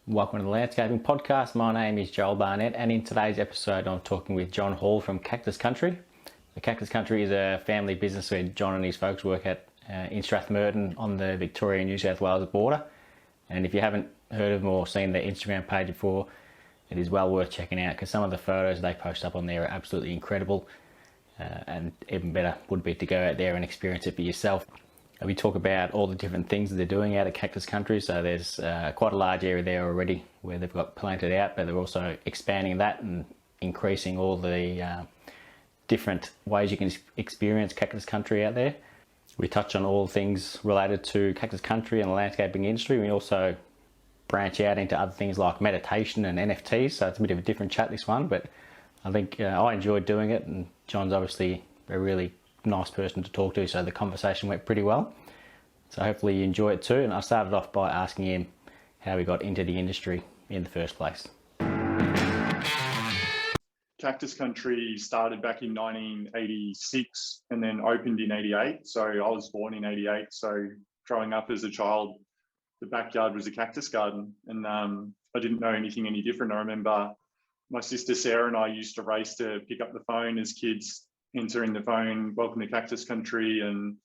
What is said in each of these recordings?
Welcome to the Landscaping Podcast. My name is Joel Barnett, and in today's episode I'm talking with John Hall from Cactus Country. The Cactus Country is a family business where John and his folks work at in Strathmerton on the Victoria-New South Wales border. And if you haven't heard of them or seen their Instagram page before, it is well worth checking out because some of the photos they post up on there are absolutely incredible. And even better would be to go out there and experience it for yourself. We talk about all the different things that they're doing out at Cactus Country. So there's quite a large area there already where they've got planted out, but they're also expanding that and increasing all the different ways you can experience Cactus Country out there. We touch on all things related to Cactus Country and the landscaping industry. We also branch out into other things like meditation and NFTs. So it's a bit of a different chat, this one, but I think I enjoyed doing it, and John's obviously a really nice person to talk to, so the conversation went pretty well. So hopefully you enjoy it too. And I started off by asking him how he got into the industry in the first place. Cactus Country started back in 1986 and then opened in 88. So I was born in 88. So growing up as a child, the backyard was a cactus garden, and I didn't know anything any different. I remember my sister Sarah and I used to race to pick up the phone as kids, entering the phone, welcome to Cactus Country. And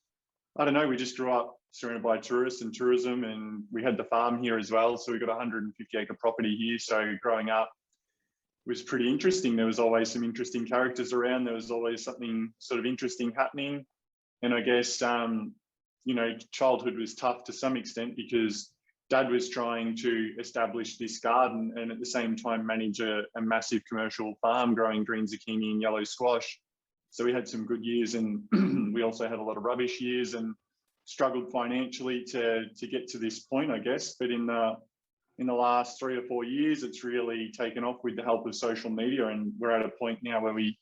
I don't know, we just grew up surrounded by tourists and tourism, and we had the farm here as well. So we got a 150 acre property here. So growing up was pretty interesting. There was always some interesting characters around. There was always something sort of interesting happening. And I guess, childhood was tough to some extent because Dad was trying to establish this garden and at the same time manage a massive commercial farm growing green zucchini and yellow squash. So we had some good years, and we also had a lot of rubbish years and struggled financially to get to this point, I guess. But in the last 3 or 4 years, it's really taken off with the help of social media, and we're at a point now where we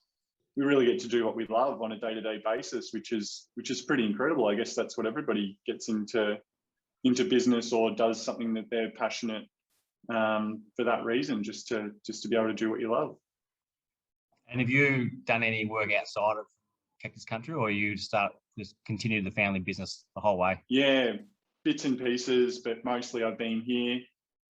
really get to do what we love on a day-to-day basis, which is pretty incredible. I guess that's what everybody gets into business or does something that they're passionate for that reason, just to be able to do what you love. And have you done any work outside of Cactus Country, or you just continue the family business the whole way? Yeah, bits and pieces, but mostly I've been here.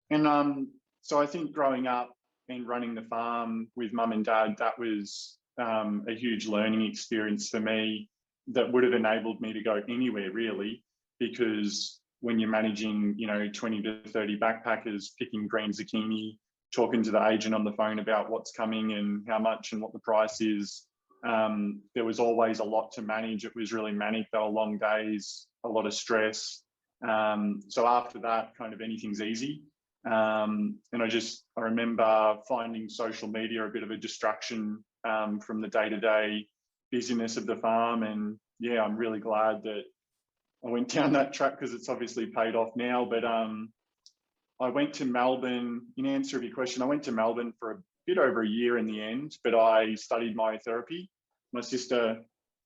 And so I think growing up and running the farm with mum and dad, that was a huge learning experience for me that would have enabled me to go anywhere really, because when you're managing, 20 to 30 backpackers picking green zucchini, talking to the agent on the phone about what's coming and how much and what the price is, there was always a lot to manage. It was really manic. There were long days, a lot of stress. So after that, kind of anything's easy. And I remember finding social media a bit of a distraction from the day-to-day busyness of the farm. And yeah, I'm really glad that I went down that track because it's obviously paid off now. But I went to Melbourne, in answer to your question, I went to Melbourne for a bit over a year in the end, but I studied myotherapy. My sister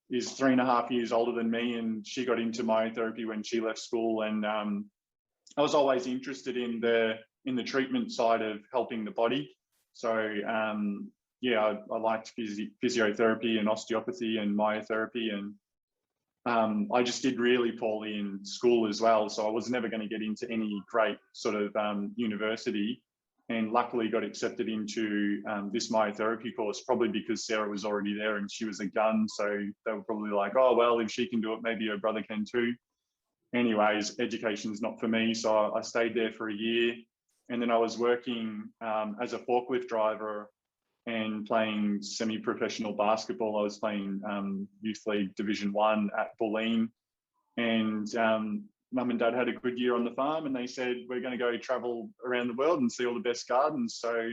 is 3.5 years older than me, and she got into myotherapy when she left school. And I was always interested in the treatment side of helping the body. So I liked physiotherapy and osteopathy and myotherapy, and I just did really poorly in school as well. So I was never going to get into any great sort of university, and luckily got accepted into this myotherapy course, probably because Sarah was already there and she was a gun. So they were probably like, oh, well, if she can do it, maybe her brother can too. Anyways, education's not for me. So I stayed there for a year, and then I was working as a forklift driver and playing semi-professional basketball. I was playing Youth League Division 1 at Bulleen, and mum and dad had a good year on the farm, and they said, we're going to go travel around the world and see all the best gardens. So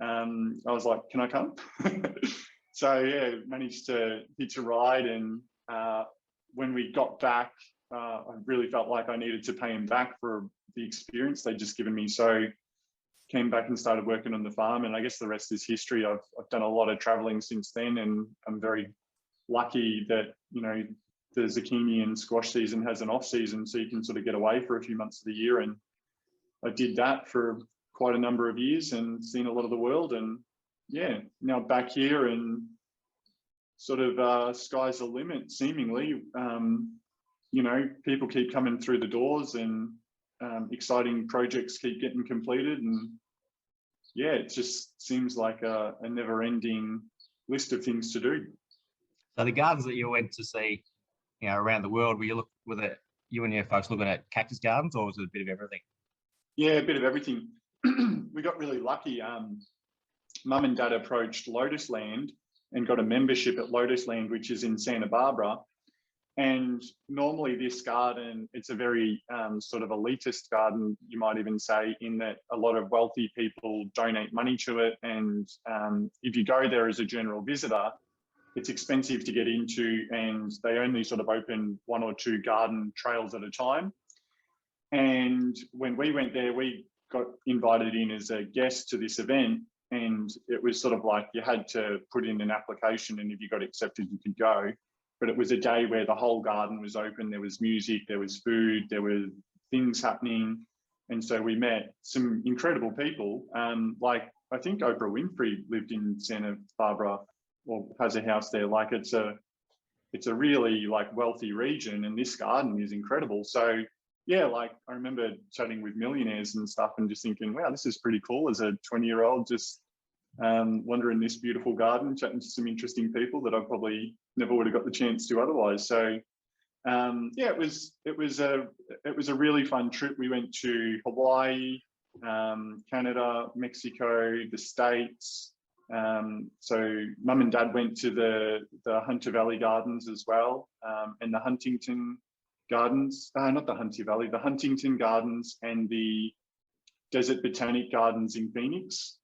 I was like, can I come? So yeah, managed to hitch a ride. And when we got back, I really felt like I needed to pay them back for the experience they'd just given me. So came back and started working on the farm, and I guess the rest is history. I've done a lot of traveling since then, and I'm very lucky that, the zucchini and squash season has an off season, so you can sort of get away for a few months of the year. And I did that for quite a number of years and seen a lot of the world. And yeah, now back here, and sort of sky's the limit, seemingly. People keep coming through the doors, and exciting projects keep getting completed, and yeah, it just seems like a never-ending list of things to do. So the gardens that you went to see, around the world, you and your folks looking at cactus gardens, or was it a bit of everything? Yeah, a bit of everything. We got really lucky. Mum and Dad approached Lotus Land and got a membership at Lotus Land, which is in Santa Barbara. And normally this garden, it's a very sort of elitist garden, you might even say, in that a lot of wealthy people donate money to it. And if you go there as a general visitor, it's expensive to get into, and they only sort of open 1 or 2 garden trails at a time. And when we went there, we got invited in as a guest to this event, and it was sort of like you had to put in an application, and if you got accepted, you could go. But it was a day where the whole garden was open. There was music, there was food, there were things happening. And so we met some incredible people. Like, I think Oprah Winfrey lived in Santa Barbara or has a house there. Like, it's a really like wealthy region, and this garden is incredible. So yeah, like I remember chatting with millionaires and stuff and just thinking, wow, this is pretty cool as a 20-year-old, just wandering this beautiful garden, chatting to some interesting people that I probably never would have got the chance to otherwise. So yeah, it was a really fun trip. We went to Hawaii, Canada, Mexico, the States. So Mum and Dad went to the Hunter Valley Gardens as well, and the Huntington Gardens, not the Hunter Valley, the Huntington Gardens and the Desert Botanic Gardens in Phoenix.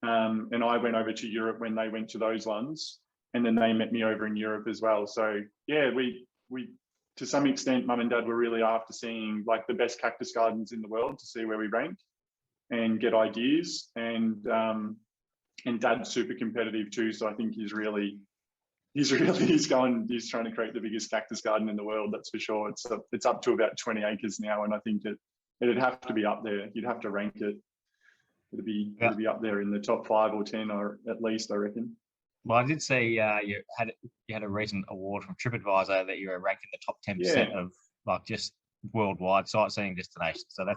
And I went over to Europe when they went to those ones, and then they met me over in Europe as well. So yeah, we to some extent, Mum and Dad were really after seeing like the best cactus gardens in the world to see where we ranked and get ideas. And Dad's super competitive too, so I think he's trying to create the biggest cactus garden in the world, that's for sure. It's up to about 20 acres now, and I think it'd have to be up there. You'd have to rank it. It'd be up there in the top 5 or 10, or at least, I reckon. Well, I did see you had a recent award from TripAdvisor that you were ranked in the top 10% of like just worldwide sightseeing destinations. So there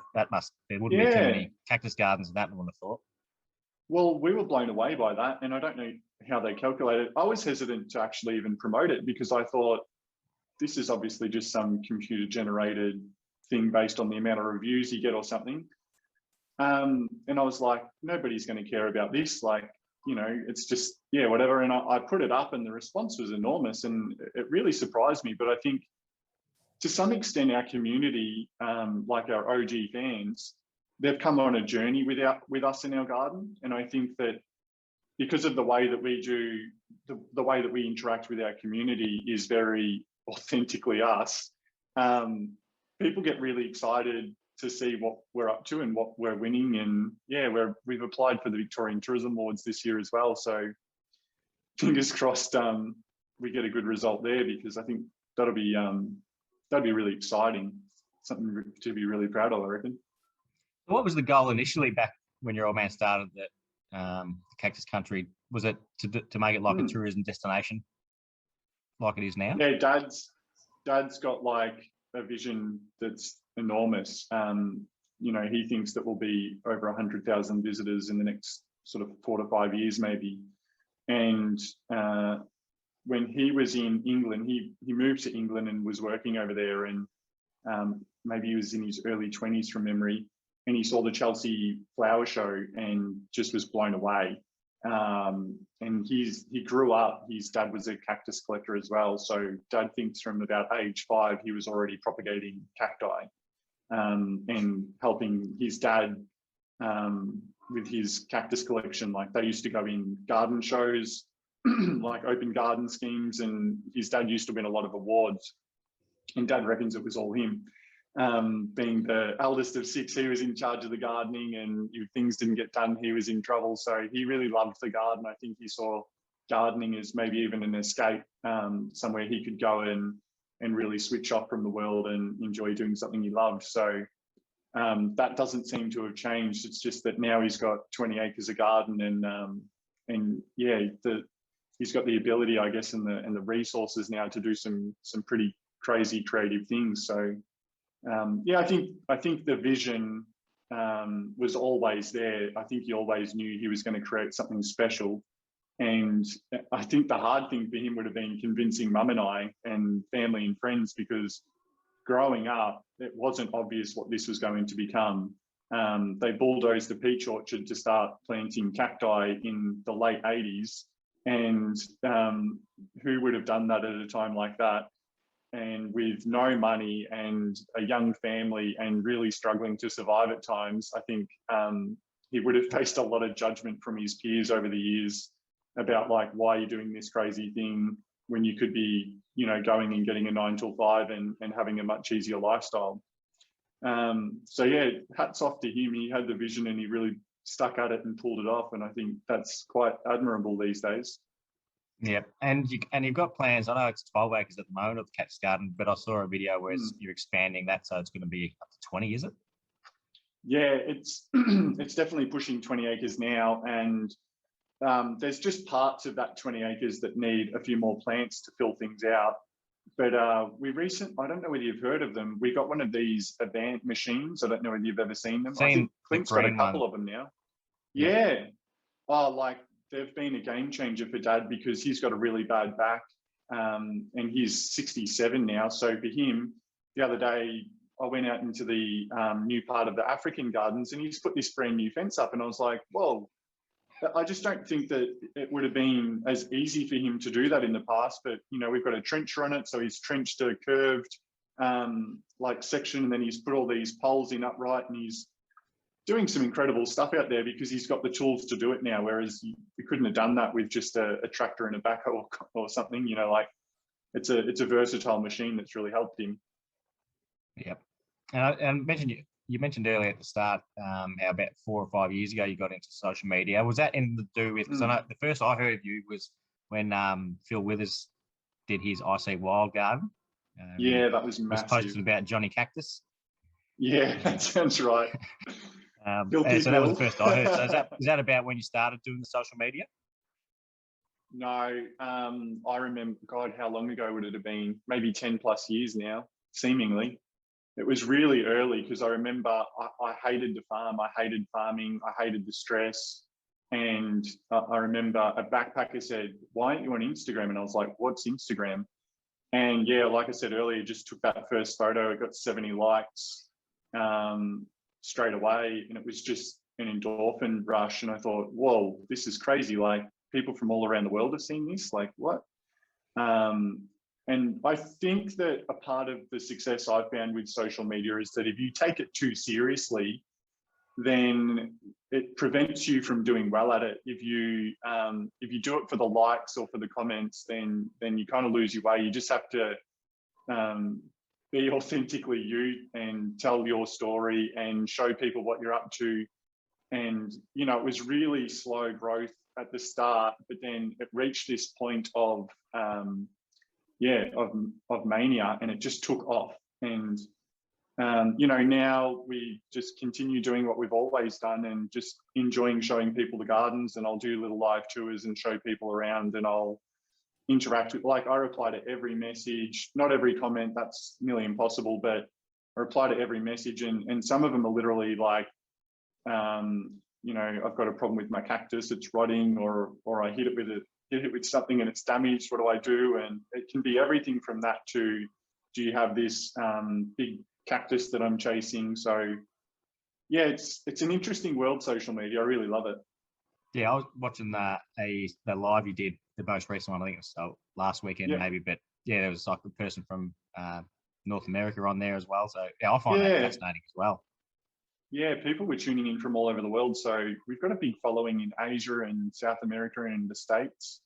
wouldn't be too many cactus gardens in that one, I thought. Well, we were blown away by that, and I don't know how they calculate it. I was hesitant to actually even promote it because I thought this is obviously just some computer-generated thing based on the amount of reviews you get or something. And I was like, nobody's going to care about this. Like, it's just, yeah, whatever. And I put it up, and the response was enormous, and it really surprised me. But I think to some extent, our community, like our OG fans, they've come on a journey with us in our garden. And I think that because of the way that we do, the way that we interact with our community is very authentically us, people get really excited to see what we're up to and what we're winning. And yeah, we've applied for the Victorian Tourism Awards this year as well. So fingers crossed we get a good result there, because I think that'll be really exciting, something to be really proud of, I reckon. What was the goal initially back when your old man started that Cactus Country? Was it to make it like a tourism destination like it is now? Yeah, Dad's got like a vision that's enormous. He thinks that we'll be over 100,000 visitors in the next sort of 4 to 5 years, maybe. And when he was in England, he moved to England and was working over there, and maybe he was in his early 20s from memory. And he saw the Chelsea flower show and just was blown away. And he grew up, his dad was a cactus collector as well. So Dad thinks from about age 5, he was already propagating cacti and helping his dad with his cactus collection. Like, they used to go in garden shows, like open garden schemes, and his dad used to win a lot of awards. And Dad reckons it was all him. Being the eldest of 6, he was in charge of the gardening, and if things didn't get done, he was in trouble. So he really loved the garden. I think he saw gardening as maybe even an escape, somewhere he could go and really switch off from the world and enjoy doing something he loved. So that doesn't seem to have changed. It's just that now he's got 20 acres of garden, and yeah, he's got the ability, I guess, and the resources now to do some pretty crazy creative things. So Yeah, I think the vision was always there. I think he always knew he was going to create something special. And I think the hard thing for him would have been convincing mum and I and family and friends, because growing up, it wasn't obvious what this was going to become. They bulldozed the peach orchard to start planting cacti in the late 80s. And who would have done that at a time like that? And with no money and a young family and really struggling to survive at times, I think he would have faced a lot of judgment from his peers over the years about, like, why are you doing this crazy thing when you could be, you know, going and getting a 9 till 5 and having a much easier lifestyle. So yeah, hats off to him. He had the vision and he really stuck at it and pulled it off. And I think that's quite admirable these days. Yeah, and you've got plans. I know it's 12 acres at the moment of the Cactus Garden, but I saw a video where you're expanding that, so it's going to be up to 20, is it? Yeah, it's it's definitely pushing 20 acres now, and there's just parts of that 20 acres that need a few more plants to fill things out. But I don't know whether you've heard of them. We got one of these Avant machines. I don't know whether you've ever seen them. I think Clint's got a couple of them now. Yeah. Oh, like, they've been a game changer for Dad, because he's got a really bad back, and he's 67 now. So for him, the other day, I went out into the new part of the African gardens, and he's put this brand new fence up, and I was like, whoa. I just don't think that it would have been as easy for him to do that in the past. But, you know, we've got a trencher on it, so he's trenched a curved like section, and then he's put all these poles in upright, and he's doing some incredible stuff out there because he's got the tools to do it now, whereas we couldn't have done that with just a tractor and a backhoe or something. You know, like, it's a versatile machine that's really helped him. Yep. And you mentioned earlier at the start how about 4 or 5 years ago you got into social media. Was that anything to do with, because I know the first I heard of you was when Phil Withers did his I See Wild Garden. Yeah, that was massive. Was posted about Johnny Cactus. Yeah, that sounds right. So that was the first I heard. So is that about when you started doing the social media? No, I remember, God, how long ago would it have been? Maybe 10 plus years now, seemingly. It was really early, because I remember I hated the farm. I hated farming. I hated the stress. And I remember a backpacker said, why aren't you on Instagram? And I was like, what's Instagram? And yeah, like I said earlier, just took that first photo. It got 70 likes straight away. And it was just an endorphin rush. And I thought, whoa, this is crazy. Like, people from all around the world have seen this. Like, what? And I think that a part of the success I've found with social media is that if you take it too seriously, then it prevents you from doing well at it. If you do it for the likes or for the comments, then you kind of lose your way. You just have to be authentically you and tell your story and show people what you're up to. And, you know, it was really slow growth at the start, but then it reached this point of mania, and it just took off. And you know, now we just continue doing what we've always done and just enjoying showing people the gardens. And I'll do little live tours and show people around, and I'll interact with, like, I reply to every message, not every comment, that's nearly impossible, but I reply to every message, and some of them are literally like, you know, I've got a problem with my cactus, it's rotting, or I hit it with something and it's damaged, what do I do? And it can be everything from that to, do you have this big cactus that I'm chasing? So yeah, it's an interesting world, social media. I really love it. Yeah, I was watching the live you did, the most recent one, I think it was last weekend maybe, but yeah, there was like a person from North America on there as well. So yeah, I find that fascinating as well. Yeah, people were tuning in from all over the world. So we've got a big following in Asia and South America and the States.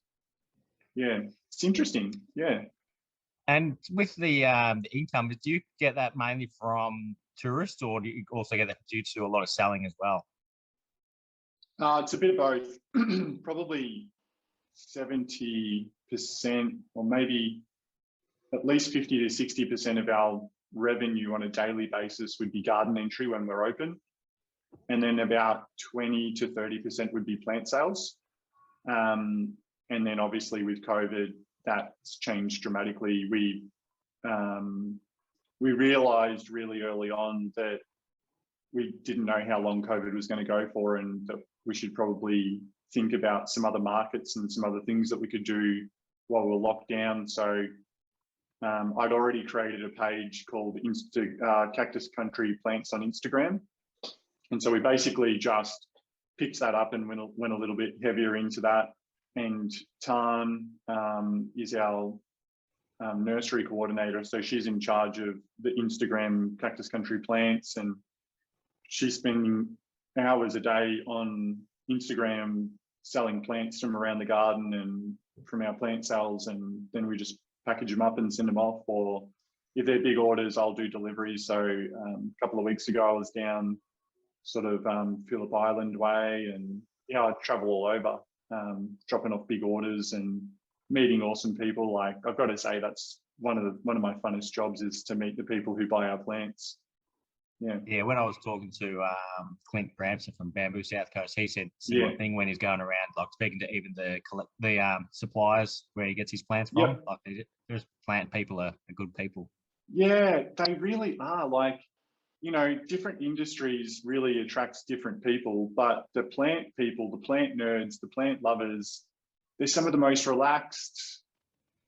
Yeah, it's interesting. Yeah. And with the income, do you get that mainly from tourists, or do you also get that due to a lot of selling as well? It's a bit of both. Probably 70%, or maybe at least 50 to 60% of our revenue on a daily basis would be garden entry when we're open. And then about 20 to 30% would be plant sales. And then obviously with COVID, that's changed dramatically. We we realized really early on that we didn't know how long COVID was going to go for, and that we should probably think about some other markets and some other things that we could do while we're locked down. So I'd already created a page called Cactus Country Plants on Instagram. And so we basically just picked that up and went a little bit heavier into that. And Tan is our nursery coordinator. So she's in charge of the Instagram Cactus Country plants, and she's spending hours a day on Instagram selling plants from around the garden and from our plant sales. And then we just package them up and send them off, or if they're big orders, I'll do deliveries. So a couple of weeks ago, I was down sort of Phillip Island way, and I travel all over, dropping off big orders and meeting awesome people. Like, I've got to say, that's one of my funnest jobs, is to meet the people who buy our plants. Yeah, when I was talking to Clint Bramson from Bamboo South Coast, he said similar thing when he's going around, like speaking to even the suppliers where he gets his plants from. Like, there's plant people are good people. Yeah, they really are. Like, different industries really attracts different people, but the plant people, the plant nerds, the plant lovers, they're some of the most relaxed,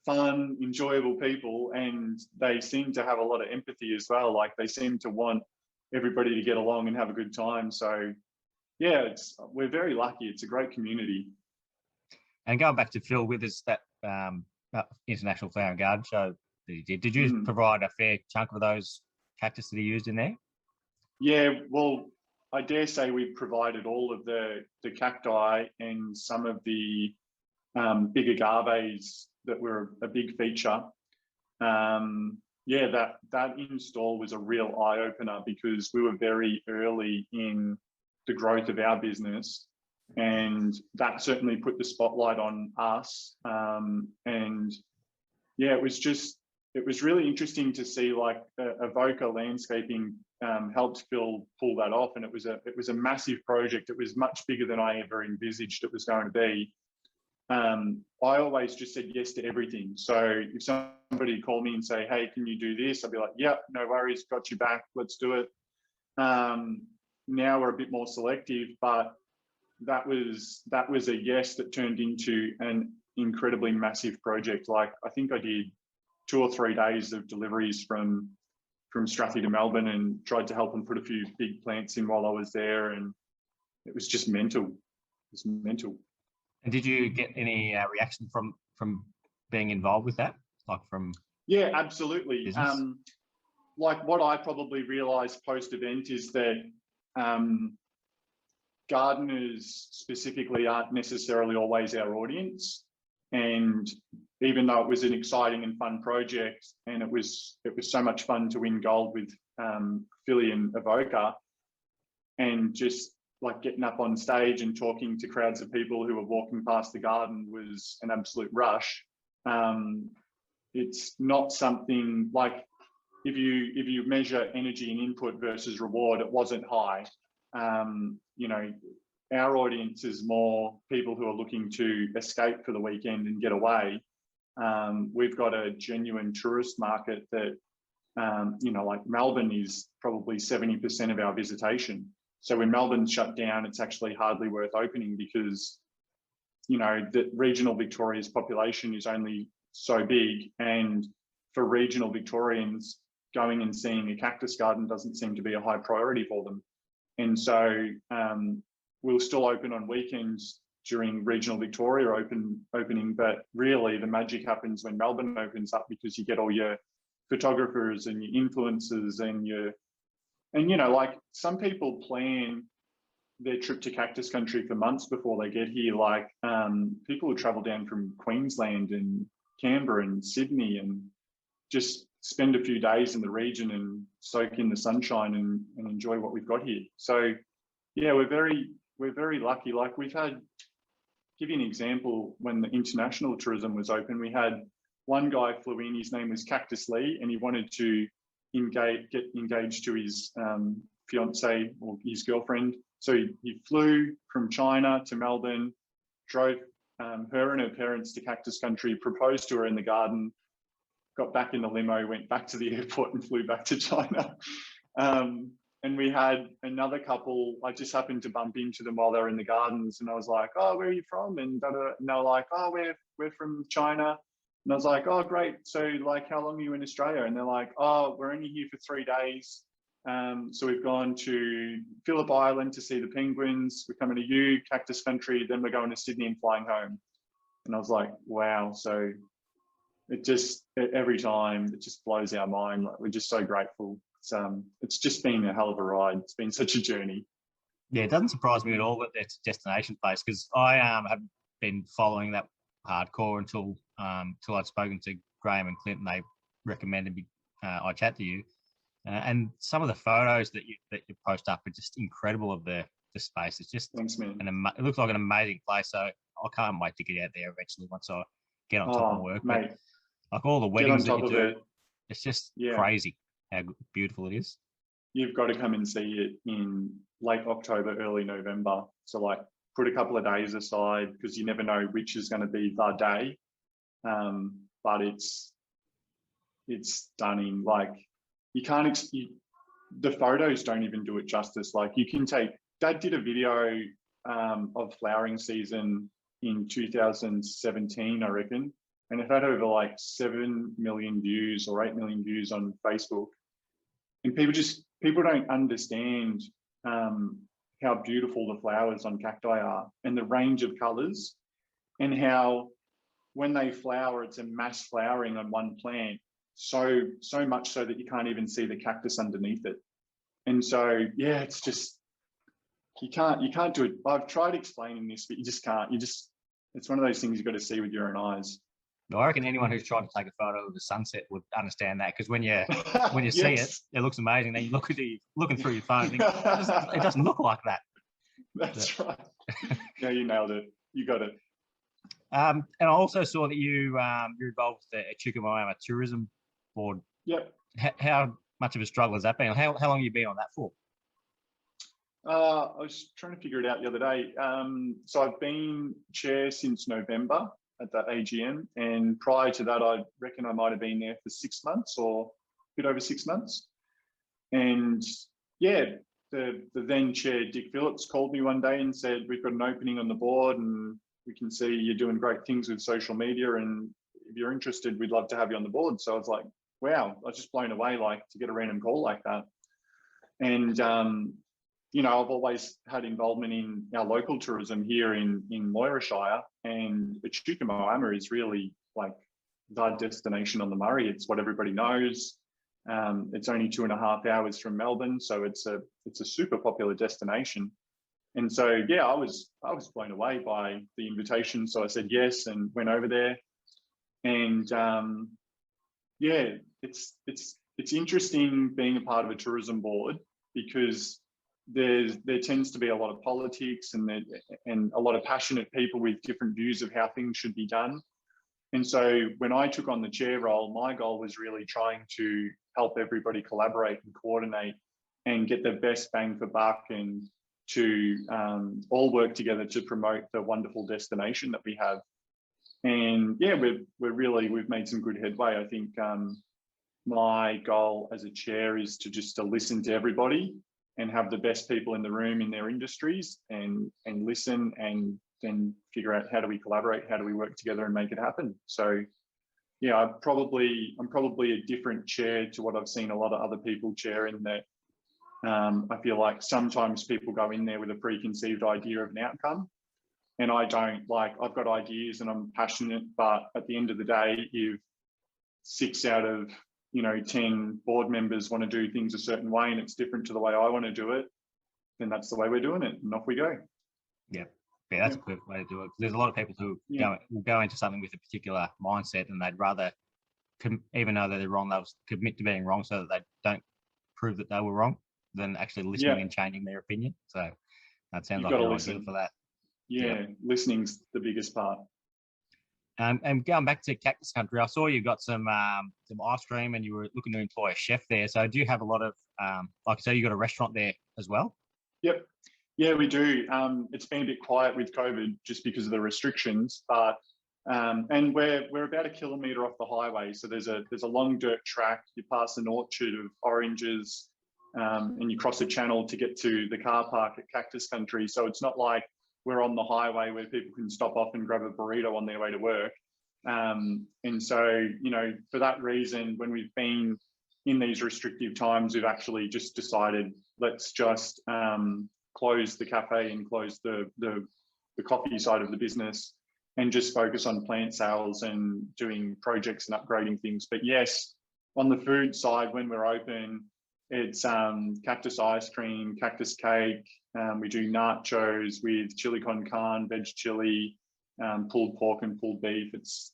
fun, enjoyable people, and they seem to have a lot of empathy as well. Like, they seem to want everybody to get along and have a good time. So yeah, we're very lucky. It's a great community. And going back to Phil with us, that International Flower and Garden Show that he did you provide a fair chunk of those cactus that he used in there? Yeah, well, I dare say we provided all of the cacti and some of the big agaves that were a big feature. That install was a real eye-opener, because we were very early in the growth of our business, and that certainly put the spotlight on us. It was really interesting to see, like, Avoca Landscaping helped Phil pull that off, and it was a massive project. It was much bigger than I ever envisaged it was going to be. I always just said yes to everything. So if somebody called me and say, hey, can you do this? I'd be like, yep, no worries, got you back, let's do it. Now we're a bit more selective, but that was a yes that turned into an incredibly massive project. Like, I think I did 2 or 3 days of deliveries from Strathie to Melbourne, and tried to help them put a few big plants in while I was there, and it was just mental. It was mental. And did you get any reaction from being involved with that? Like, from Yeah, absolutely. Like, what I probably realised post-event is that gardeners specifically aren't necessarily always our audience. And even though it was an exciting and fun project, and it was so much fun to win gold with Philly and Avoca, and just like getting up on stage and talking to crowds of people who were walking past the garden was an absolute rush. It's not something like, if you measure energy and input versus reward, it wasn't high. Our audience is more people who are looking to escape for the weekend and get away. We've got a genuine tourist market that, like Melbourne is probably 70% of our visitation. So when Melbourne's shut down, it's actually hardly worth opening, because, the regional Victoria's population is only so big. And for regional Victorians, going and seeing a cactus garden doesn't seem to be a high priority for them. And so we'll still open on weekends during regional Victoria opening, but really the magic happens when Melbourne opens up, because you get all your photographers and your influencers and like, some people plan their trip to Cactus Country for months before they get here. Like, people who travel down from Queensland and Canberra and Sydney, and just spend a few days in the region and soak in the sunshine and enjoy what we've got here. So yeah, we're very lucky. Like, we've had, give you an example, when the international tourism was open, we had one guy flew in, his name was Cactus Lee, and he wanted to get engaged to his fiance or his girlfriend. So he flew from China to Melbourne, drove her and her parents to Cactus Country, proposed to her in the garden, got back in the limo, went back to the airport and flew back to China. And we had another couple, I just happened to bump into them while they were in the gardens, and I was like, oh, where are you from? And they were like, oh, we're from China. And I was like, oh, great. So like, how long are you in Australia? And they're like, oh, we're only here for 3 days. So we've gone to Phillip Island to see the penguins. We're coming to Cactus Country. Then we're going to Sydney and flying home. And I was like, wow. So it just, every time it just blows our mind. Like, we're just so grateful. It's just been a hell of a ride. It's been such a journey. Yeah, it doesn't surprise me at all that it's a destination place, because I have been following that hardcore until I'd spoken to Graham and Clint, and they recommended me I chat to you. And some of the photos that you post up are just incredible of the space. It's just, thanks, man. It looks like an amazing place. So I can't wait to get out there eventually once I get on top of work. Mate, but like all the weddings that you do, it's just Yeah. crazy how beautiful it is. You've got to come and see it in late October, early November. So like, put a couple of days aside, because you never know which is going to be the day. But it's stunning. Like, you can't, the photos don't even do it justice. Like, you can take, Dad did a video of flowering season in 2017, I reckon. And it had over like 7 million views or 8 million views on Facebook. And people don't understand how beautiful the flowers on cacti are, and the range of colors, and how when they flower, it's a mass flowering on one plant. So much so that you can't even see the cactus underneath it. And so, yeah, it's just, you can't do it. I've tried explaining this, but you just can't. It's one of those things you've got to see with your own eyes. I reckon anyone who's tried to take a photo of the sunset would understand that, because when you Yes. see it, it looks amazing. Then you look at looking through your phone, and it doesn't look like that. That's right. Yeah, you nailed it. You got it. And I also saw that you're involved with the Chukamayama Tourism Board. Yep. How much of a struggle has that been? How long have you been on that for? I was trying to figure it out the other day. So I've been chair since November at that AGM, and prior to that, I reckon I might have been there for 6 months or a bit over 6 months. And yeah, the then chair Dick Phillips called me one day and said, we've got an opening on the board, and we can see you're doing great things with social media, and if you're interested, we'd love to have you on the board. So I was like, wow, I was just blown away, like, to get a random call like that. And you know, I've always had involvement in our local tourism here in Moirashire, and Chukamayama is really like the destination on the Murray. It's what everybody knows. It's only 2.5 hours from Melbourne, so it's a super popular destination. And so, yeah, I was blown away by the invitation. So I said yes and went over there. And yeah, it's interesting being a part of a tourism board, because there tends to be a lot of politics and a lot of passionate people with different views of how things should be done. And so when I took on the chair role, my goal was really trying to help everybody collaborate and coordinate and get the best bang for buck, and to all work together to promote the wonderful destination that we have. And yeah, we've made some good headway. I think my goal as a chair is to listen to everybody and have the best people in the room in their industries, and listen, and then figure out how do we collaborate, how do we work together and make it happen. So yeah, I'm probably a different chair to what I've seen a lot of other people chair, in that I feel like sometimes people go in there with a preconceived idea of an outcome, and I don't. Like, I've got ideas and I'm passionate, but at the end of the day, if 6 out of 10 board members want to do things a certain way and it's different to the way I want to do it, then that's the way we're doing it, and off we go. Yeah, that's a perfect way to do it. There's a lot of people who will go into something with a particular mindset, and they'd rather, even though they're wrong, they'll commit to being wrong so that they don't prove that they were wrong, than actually listening and changing their opinion. So that sounds like an idea for that. Yeah, listening's the biggest part. And going back to Cactus Country, I saw you got some ice cream, and you were looking to employ a chef there. So do you have a lot of, like I say, you got a restaurant there as well? Yep. Yeah, we do. It's been a bit quiet with COVID just because of the restrictions, but And we're about 1 kilometre off the highway. So there's a long dirt track. You pass an orchard of oranges, and you cross a channel to get to the car park at Cactus Country. So it's not like we're on the highway where people can stop off and grab a burrito on their way to work. And so, you know, for that reason, when we've been in these restrictive times, we've actually just decided, let's just close the cafe and close the coffee side of the business and just focus on plant sales and doing projects and upgrading things. But yes, on the food side, when we're open, it's cactus ice cream, cactus cake. We do nachos with chili con carne, veg chili, pulled pork and pulled beef. It's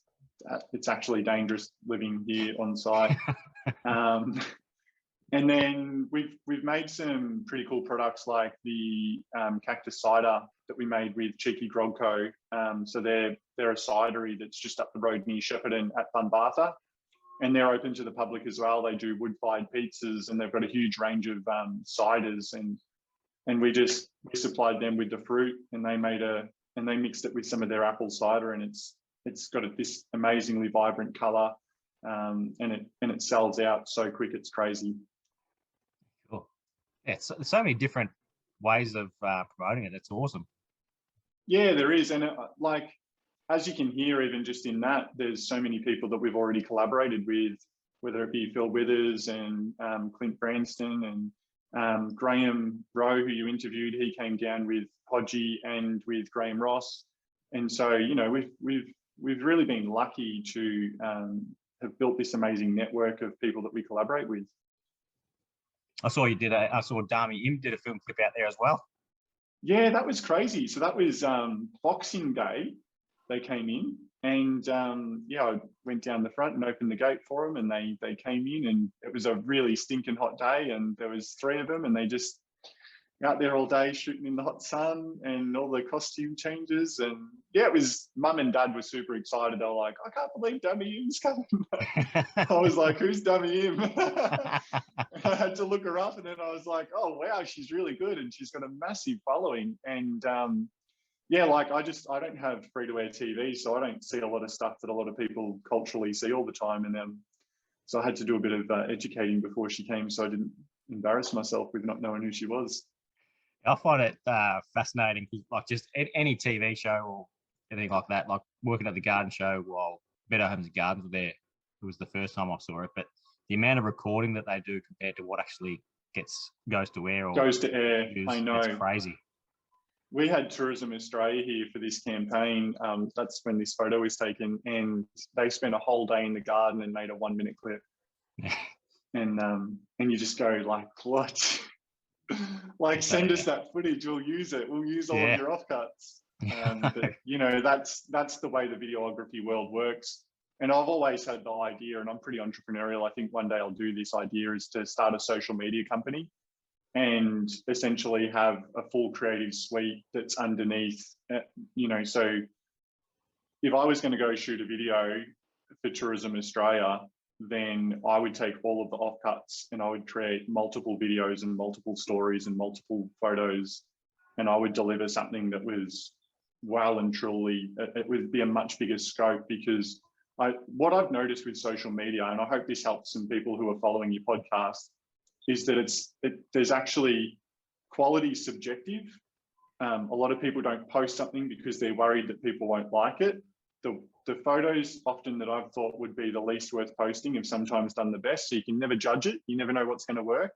actually dangerous living here on site. And then we've made some pretty cool products like the Cactus Cider that we made with Cheeky Grog Co. So they're a cidery that's just up the road near Shepparton at Bunbartha, and they're open to the public as well. They do wood-fired pizzas, and they've got a huge range of ciders, and we supplied them with the fruit, and they mixed it with some of their apple cider, and it's got this amazingly vibrant color, and it sells out so quick, it's crazy. Cool. Yeah, so many different ways of promoting it. It's awesome. Yeah, there is. And like, as you can hear, even just in that, there's so many people that we've already collaborated with, whether it be Phil Withers and Clint Branston and Graham Rowe, who you interviewed. He came down with Podgy and with Graham Ross. And so, you know, we've really been lucky to have built this amazing network of people that we collaborate with. I saw Dami Im did a film clip out there as well. Yeah, that was crazy. So that was Boxing Day. They came in, and I went down the front and opened the gate for them, and they came in, and it was a really stinking hot day, and there was 3 of them, and they just out there all day shooting in the hot sun and all the costume changes. And yeah, it was, Mum and Dad were super excited. They were like, I can't believe Dami Im's coming. I was like, who's Dami Im? I had to look her up, and then I was like, oh wow, she's really good, and she's got a massive following. And yeah, like I don't have free-to-air TV, so I don't see a lot of stuff that a lot of people culturally see all the time. And so I had to do a bit of educating before she came, so I didn't embarrass myself with not knowing who she was. I find it fascinating, like just any TV show or anything like that, like working at the garden show while Better Homes and Gardens were there. It was the first time I saw it, but the amount of recording that they do compared to what actually goes to air. I know. It's crazy. We had Tourism Australia here for this campaign. That's when this photo was taken, and they spent a whole day in the garden and made a 1-minute clip. And you just go like, what? Like, send us that footage. We'll use it. We'll use all of your offcuts. But you know, that's the way the videography world works. And I've always had the idea, and I'm pretty entrepreneurial. I think one day I'll do this idea, is to start a social media company and essentially have a full creative suite that's underneath, you know. So if I was going to go shoot a video for Tourism Australia, then I would take all of the offcuts and I would create multiple videos and multiple stories and multiple photos, and I would deliver something that was well and truly, it would be a much bigger scope. Because what I've noticed with social media, and I hope this helps some people who are following your podcast, is that there's actually quality subjective. A lot of people don't post something because they're worried that people won't like it. The photos often that I've thought would be the least worth posting have sometimes done the best. So you can never judge it. You never know what's going to work.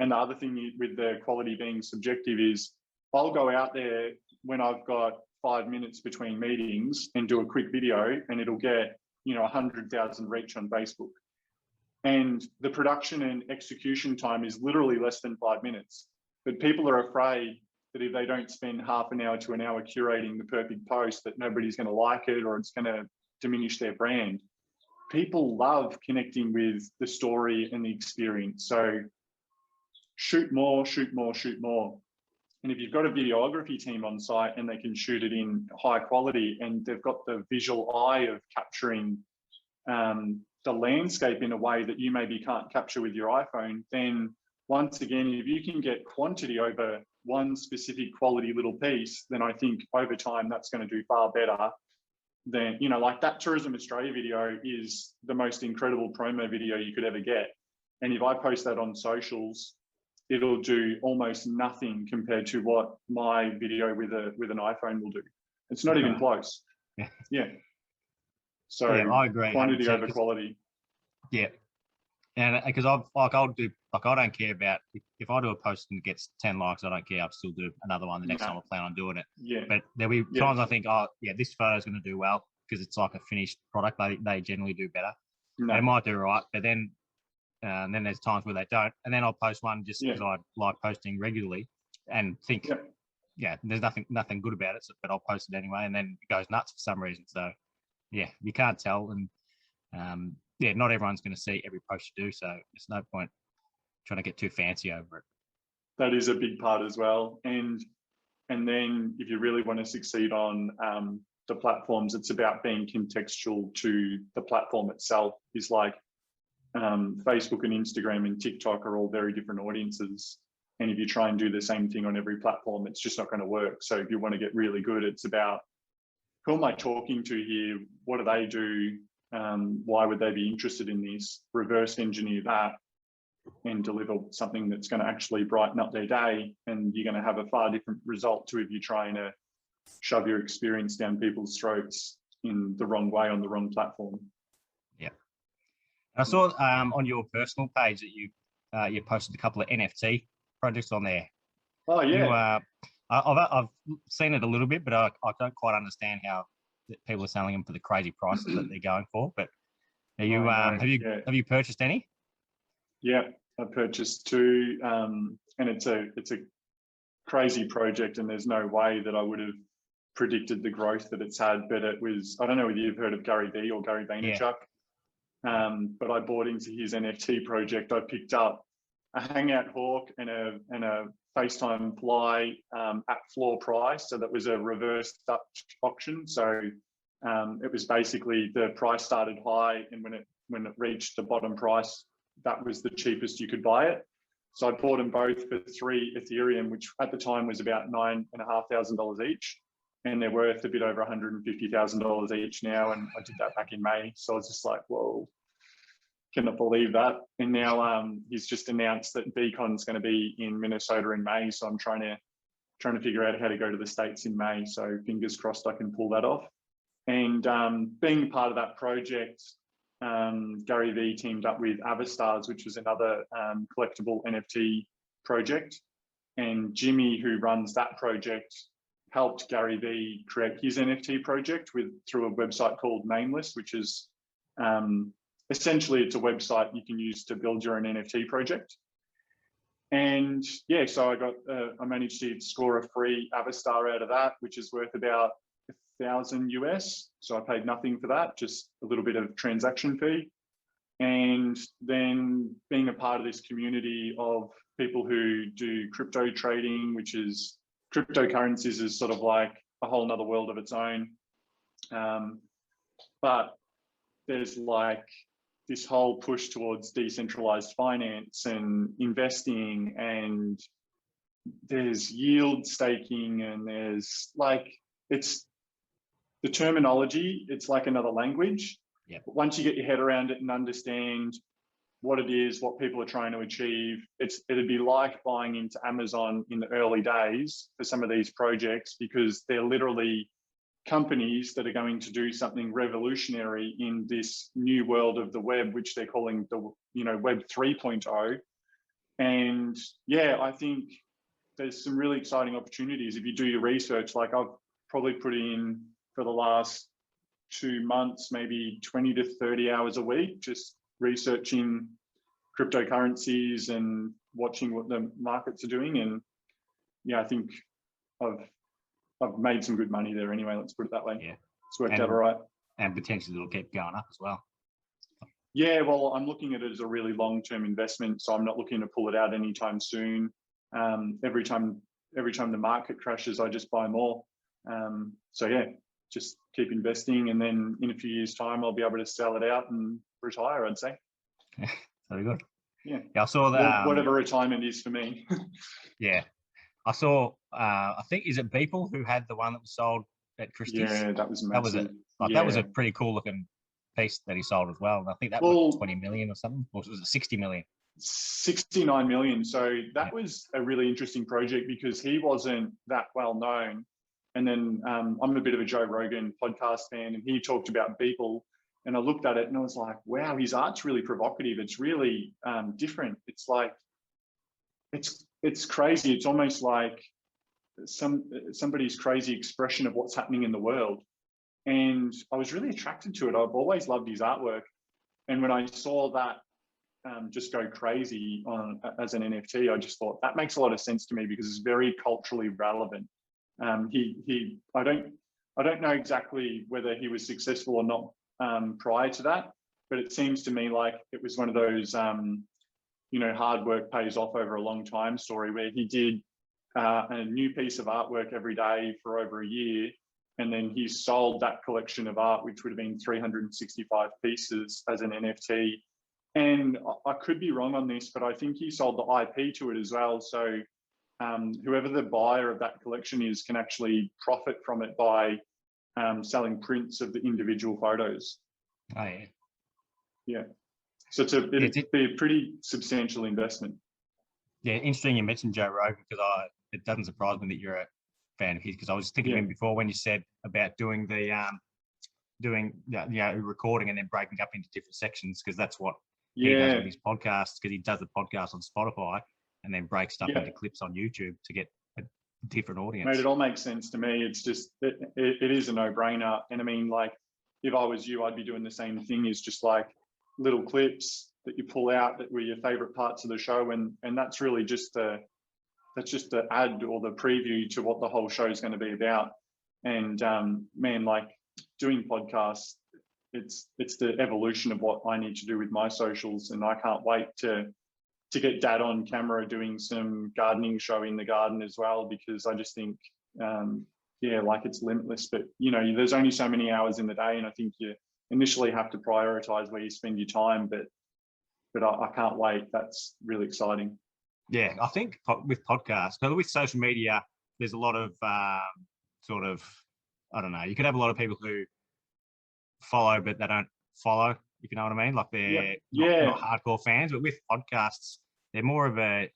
And the other thing with the quality being subjective is, I'll go out there when I've got 5 minutes between meetings and do a quick video, and it'll get, you know, 100,000 reach on Facebook. And the production and execution time is literally less than 5 minutes. But people are afraid that if they don't spend half an hour to an hour curating the perfect post, that nobody's going to like it, or it's going to diminish their brand. People love connecting with the story and the experience. So shoot more, shoot more, shoot more. And if you've got a videography team on site and they can shoot it in high quality, and they've got the visual eye of capturing the landscape in a way that you maybe can't capture with your iPhone, then once again, if you can get quantity over one specific quality little piece, then I think over time that's going to do far better then, you know, like that Tourism Australia video is the most incredible promo video you could ever get. And if I post that on socials, it'll do almost nothing compared to what my video with an iPhone will do. It's not even close. Yeah. Yeah. So yeah, I agree. quantity over quality. Yeah. And because I don't care about if I do a post and it gets 10 likes, I don't care. I'll still do another one the next time I plan on doing it. Yeah. But there'll be times I think, oh yeah, this photo is going to do well because it's like a finished product. They generally do better. They might do right, but then there's times where they don't. And then I'll post one just because I like posting regularly and think, there's nothing good about it, but I'll post it anyway. And then it goes nuts for some reason. So yeah, you can't tell. And not everyone's going to see every post you do, so there's no point trying to get too fancy over it. That is a big part as well. And then if you really want to succeed on the platforms, it's about being contextual to the platform itself. It's like Facebook and Instagram and TikTok are all very different audiences. And if you try and do the same thing on every platform, it's just not going to work. So if you want to get really good, it's about who am I talking to here? What do they do? Why would they be interested in this? Reverse engineer that and deliver something that's going to actually brighten up their day. And you're going to have a far different result to if you're trying to shove your experience down people's throats in the wrong way on the wrong platform. Yeah. I saw on your personal page that you posted a couple of NFT projects on there. Oh yeah. I've seen it a little bit, but I don't quite understand how people are selling them for the crazy prices that they're going for. But are you have you purchased any? Yeah, I purchased 2, and it's a crazy project, and there's no way that I would have predicted the growth that it's had. But it was, I don't know whether you've heard of Gary V or Gary Vaynerchuk, but I bought into his NFT project. I picked up a Hangout Hawk and a FaceTime Fly at floor price. So that was a reverse Dutch auction. So it was basically the price started high, and when it reached the bottom price, that was the cheapest you could buy it. So I bought them both for 3 Ethereum, which at the time was about $9,500 each, and they're worth a bit over $150,000 each now. And I did that back in May, so I was just like, whoa. Cannot believe that. And now he's just announced that BCon's going to be in Minnesota in May. So I'm trying to figure out how to go to the States in May. So fingers crossed I can pull that off. And being part of that project, Gary V teamed up with Avastars, which was another collectible NFT project. And Jimmy, who runs that project, helped Gary V create his NFT project through a website called Nameless, which is essentially, it's a website you can use to build your own NFT project. And yeah, so I managed to score a free Avastar out of that, which is worth about $1,000 US. So I paid nothing for that, just a little bit of transaction fee. And then being a part of this community of people who do crypto trading, which is cryptocurrencies, is sort of like a whole nother world of its own. But there's like this whole push towards decentralized finance and investing, and there's yield staking, and there's like, it's the terminology, it's like another language. Yeah. But once you get your head around it and understand what it is, what people are trying to achieve, it'd be like buying into Amazon in the early days for some of these projects, because they're literally companies that are going to do something revolutionary in this new world of the web, which they're calling the Web 3.0. And yeah, I think there's some really exciting opportunities if you do your research. Like I've probably put in for the last 2 months, maybe 20 to 30 hours a week, just researching cryptocurrencies and watching what the markets are doing. And yeah, I think I've made some good money there anyway, let's put it that way. Yeah. It's worked out all right. And potentially it'll keep going up as well. Yeah, well, I'm looking at it as a really long-term investment, so I'm not looking to pull it out anytime soon. Every time the market crashes, I just buy more. So yeah, just keep investing, and then in a few years' time, I'll be able to sell it out and retire, I'd say. Very good. Yeah. I saw that. Whatever retirement is for me. Yeah. I saw, I think, is it Beeple who had the one that was sold at Christie's. Yeah, that was That was massive. that was a pretty cool looking piece that he sold as well. And I think that was 20 million or something, or was it 60 million? 69 million. So that was a really interesting project because he wasn't that well known. And then I'm a bit of a Joe Rogan podcast fan, and he talked about Beeple. And I looked at it and I was like, wow, his art's really provocative. It's really different. It's like, it's crazy. It's almost like somebody's crazy expression of what's happening in the world. And I was really attracted to it. I've always loved his artwork. And when I saw that just go crazy as an NFT, I just thought that makes a lot of sense to me because it's very culturally relevant. I don't know exactly whether he was successful or not prior to that, but it seems to me like it was one of those hard work pays off over a long time story where he did a new piece of artwork every day for over a year, and then he sold that collection of art, which would have been 365 pieces, as an NFT. And I could be wrong on this, but I think he sold the IP to it as well. So whoever the buyer of that collection is can actually profit from it by selling prints of the individual photos. Oh, yeah. Yeah. So it'd be a pretty substantial investment. Yeah, interesting you mentioned Joe Rogan, because it doesn't surprise me that you're a fan of his, because I was thinking of him before when you said about doing the recording and then breaking up into different sections, because that's what he does with his podcasts, because he does the podcast on Spotify and then breaks stuff into clips on YouTube to get a different audience. Mate, it all makes sense to me. It's just, it is a no-brainer. And I mean, like, if I was you, I'd be doing the same thing, is just like little clips that you pull out that were your favorite parts of the show. And that's really just the ad or the preview to what the whole show is going to be about. And man, like doing podcasts, it's the evolution of what I need to do with my socials. And I can't wait to get Dad on camera doing some gardening show in the garden as well, because I just think, like it's limitless. But, there's only so many hours in the day. And I think you initially have to prioritize where you spend your time. But I can't wait. That's really exciting. Yeah, I think with podcasts, but with social media, there's a lot of I don't know, you could have a lot of people who follow, but they don't follow, if you know what I mean? Like they're not hardcore fans, but with podcasts, they're more of a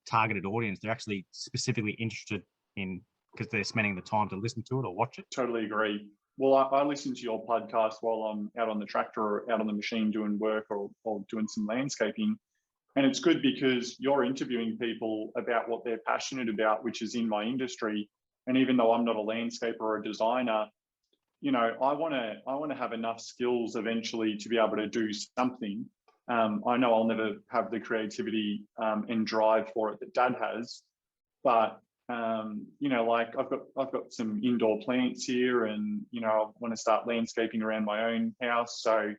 targeted audience. They're actually specifically interested in, because they're spending the time to listen to it or watch it. Totally agree. Well, I listen to your podcast while I'm out on the tractor or out on the machine doing work or doing some landscaping. And it's good because you're interviewing people about what they're passionate about, which is in my industry. And even though I'm not a landscaper or a designer, I want to have enough skills eventually to be able to do something. I know I'll never have the creativity and drive for it that Dad has, but like I've got some indoor plants here, and I want to start landscaping around my own house. So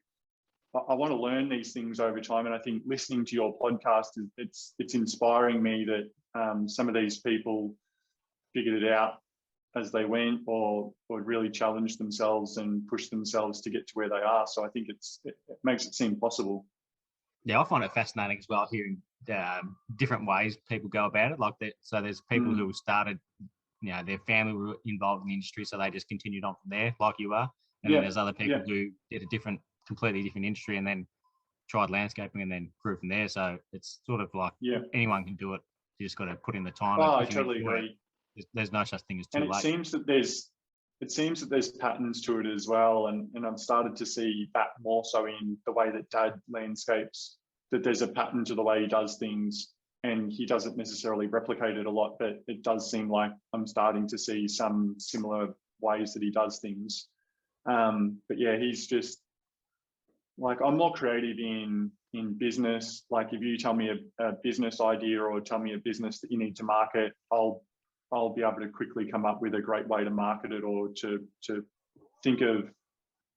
I want to learn these things over time, and I think listening to your podcast it's inspiring me that some of these people figured it out as they went, or really challenged themselves and pushed themselves to get to where they are. So I think it makes it seem possible. Yeah, I find it fascinating as well, hearing different ways people go about it. Like that, so there's people who started, their family were involved in the industry, so they just continued on from there, like you are. And then there's other people who did a completely different industry and then tried landscaping and then grew from there. So it's sort of like anyone can do it. You just got to put in the time. Oh, I totally agree. There's no such thing as too late. And it seems that there's patterns to it as well. And I've started to see that more so in the way that Dad landscapes, that there's a pattern to the way he does things, and he doesn't necessarily replicate it a lot, but it does seem like I'm starting to see some similar ways that he does things. But yeah, he's just like, I'm more creative in business. Like if you tell me a business idea or tell me a business that you need to market, I'll be able to quickly come up with a great way to market it, or to think of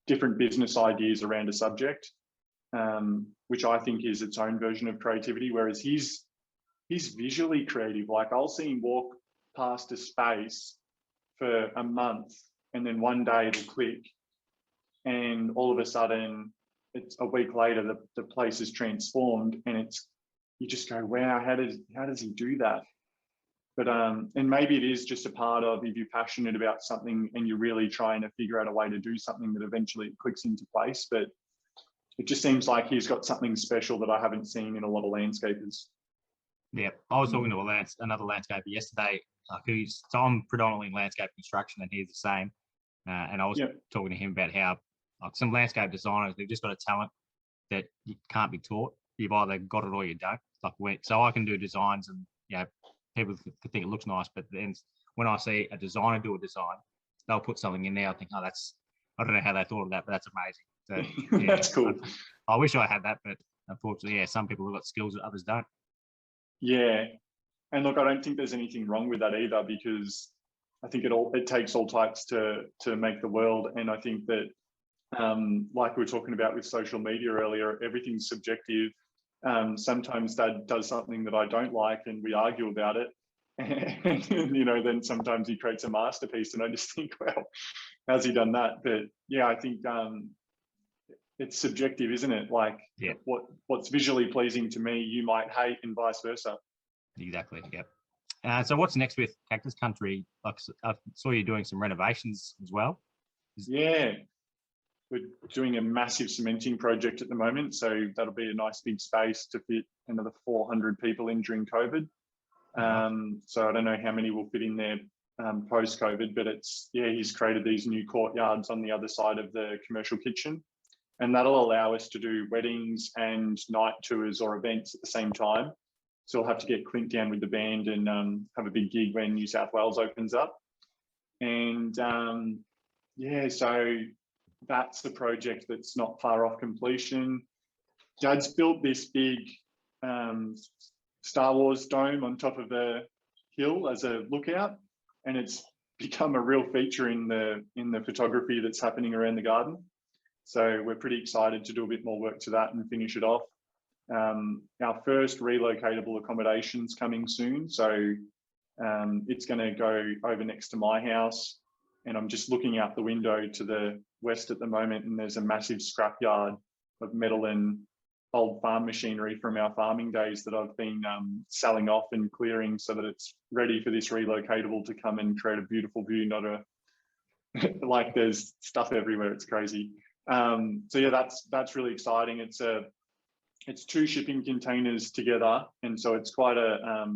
different business ideas around a subject, which I think is its own version of creativity. Whereas he's visually creative. Like I'll see him walk past a space for a month, and then one day it'll click, and all of a sudden, it's a week later, the place is transformed, and you just go, wow, how does he do that? But and maybe it is just a part of, if you're passionate about something and you're really trying to figure out a way to do something, that eventually it clicks into place. But it just seems like he's got something special that I haven't seen in a lot of landscapers. Yeah, I was talking to another landscaper yesterday. So I'm predominantly in landscape construction, and he's the same. And I was talking to him about how some landscape designers, they've just got a talent that you can't be taught. You've either got it or you don't. So I can do designs, and people could think it looks nice, but then when I see a designer do a design, they'll put something in there. I think, I don't know how they thought of that, but that's amazing. So, That's cool. I wish I had that, but unfortunately, some people have got skills that others don't. Yeah. And look, I don't think there's anything wrong with that either, because I think it takes all types to make the world. And I think that, like we were talking about with social media earlier, everything's subjective. Sometimes Dad does something that I don't like, and we argue about it. And then sometimes he creates a masterpiece, and I just think, well, how's he done that? But yeah, I think it's subjective, isn't it? Like, what's visually pleasing to me, you might hate, and vice versa. Exactly. Yep. So what's next with Cactus Country? Like, I saw you doing some renovations as well. Yeah, we're doing a massive cementing project at the moment, so that'll be a nice big space to fit another 400 people in during COVID. So I don't know how many will fit in there post-COVID, but he's created these new courtyards on the other side of the commercial kitchen, and that'll allow us to do weddings and night tours or events at the same time. So we'll have to get Clint down with the band and have a big gig when New South Wales opens up. And so that's the project that's not far off completion. Dad's built this big Star Wars dome on top of the hill as a lookout, and it's become a real feature in the photography that's happening around the garden. So we're pretty excited to do a bit more work to that and finish it off. Our first relocatable accommodation's coming soon, so it's going to go over next to my house, and I'm just looking out the window to the west at the moment, and there's a massive scrapyard of metal and old farm machinery from our farming days that I've been selling off and clearing so that it's ready for this relocatable to come and create a beautiful view, not like there's stuff everywhere. It's crazy. So yeah, that's really exciting. It's 2 shipping containers together, and so it's quite a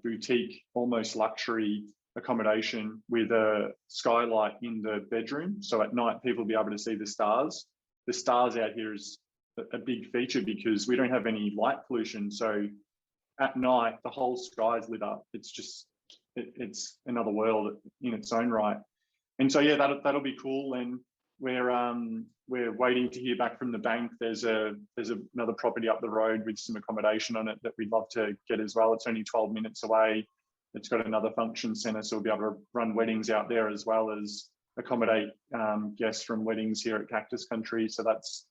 boutique, almost luxury accommodation with a skylight in the bedroom. So at night, people will be able to see the stars. The stars out here is a big feature because we don't have any light pollution. So at night, the whole sky is lit up. It's just, it's another world in its own right. And so yeah, that'll be cool. And we're waiting to hear back from the bank. There's another property up the road with some accommodation on it that we'd love to get as well. It's only 12 minutes away. It's got another function centre, so we'll be able to run weddings out there as well as accommodate guests from weddings here at Cactus Country. So that's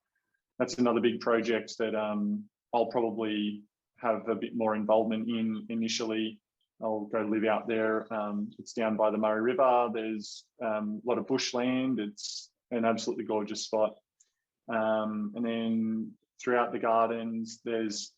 another big project that I'll probably have a bit more involvement in initially. I'll go live out there. It's down by the Murray River. There's a lot of bushland. It's an absolutely gorgeous spot. And then throughout the gardens, there's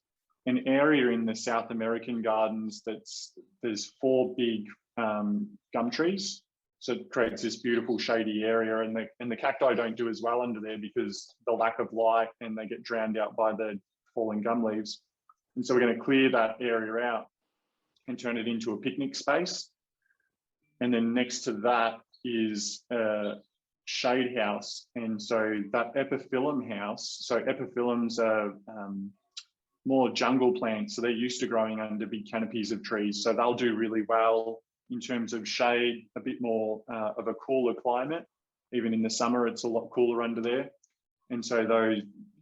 an area in the South American gardens there's 4 big gum trees. So it creates this beautiful shady area, and the cacti don't do as well under there because the lack of light, and they get drowned out by the falling gum leaves. And so we're going to clear that area out and turn it into a picnic space. And then next to that is a shade house. And so that epiphyllum house, so epiphyllums are more jungle plants. So they're used to growing under big canopies of trees. So they'll do really well in terms of shade, a bit more of a cooler climate. Even in the summer, it's a lot cooler under there. And so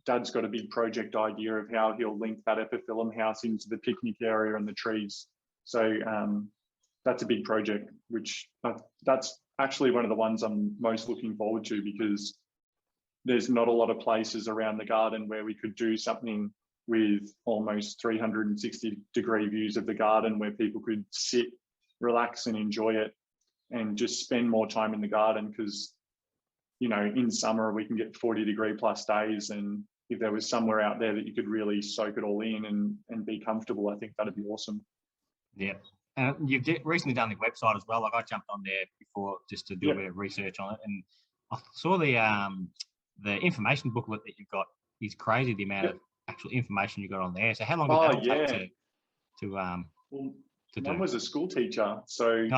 Dad's got a big project idea of how he'll link that epiphyllum house into the picnic area and the trees. So that's a big project, which that's actually one of the ones I'm most looking forward to, because there's not a lot of places around the garden where we could do something with almost 360-degree views of the garden, where people could sit, relax and enjoy it and just spend more time in the garden. Because, you know, in summer we can get 40-degree plus days, and if there was somewhere out there that you could really soak it all in and be comfortable, I think that'd be awesome. Yeah, And you've recently done the website as well. Like I jumped on there before just to do a bit of research on it, and I saw the information booklet that you've got is crazy. The amount of actual information you got on there. So how long did that take to Mum do? was a school teacher, so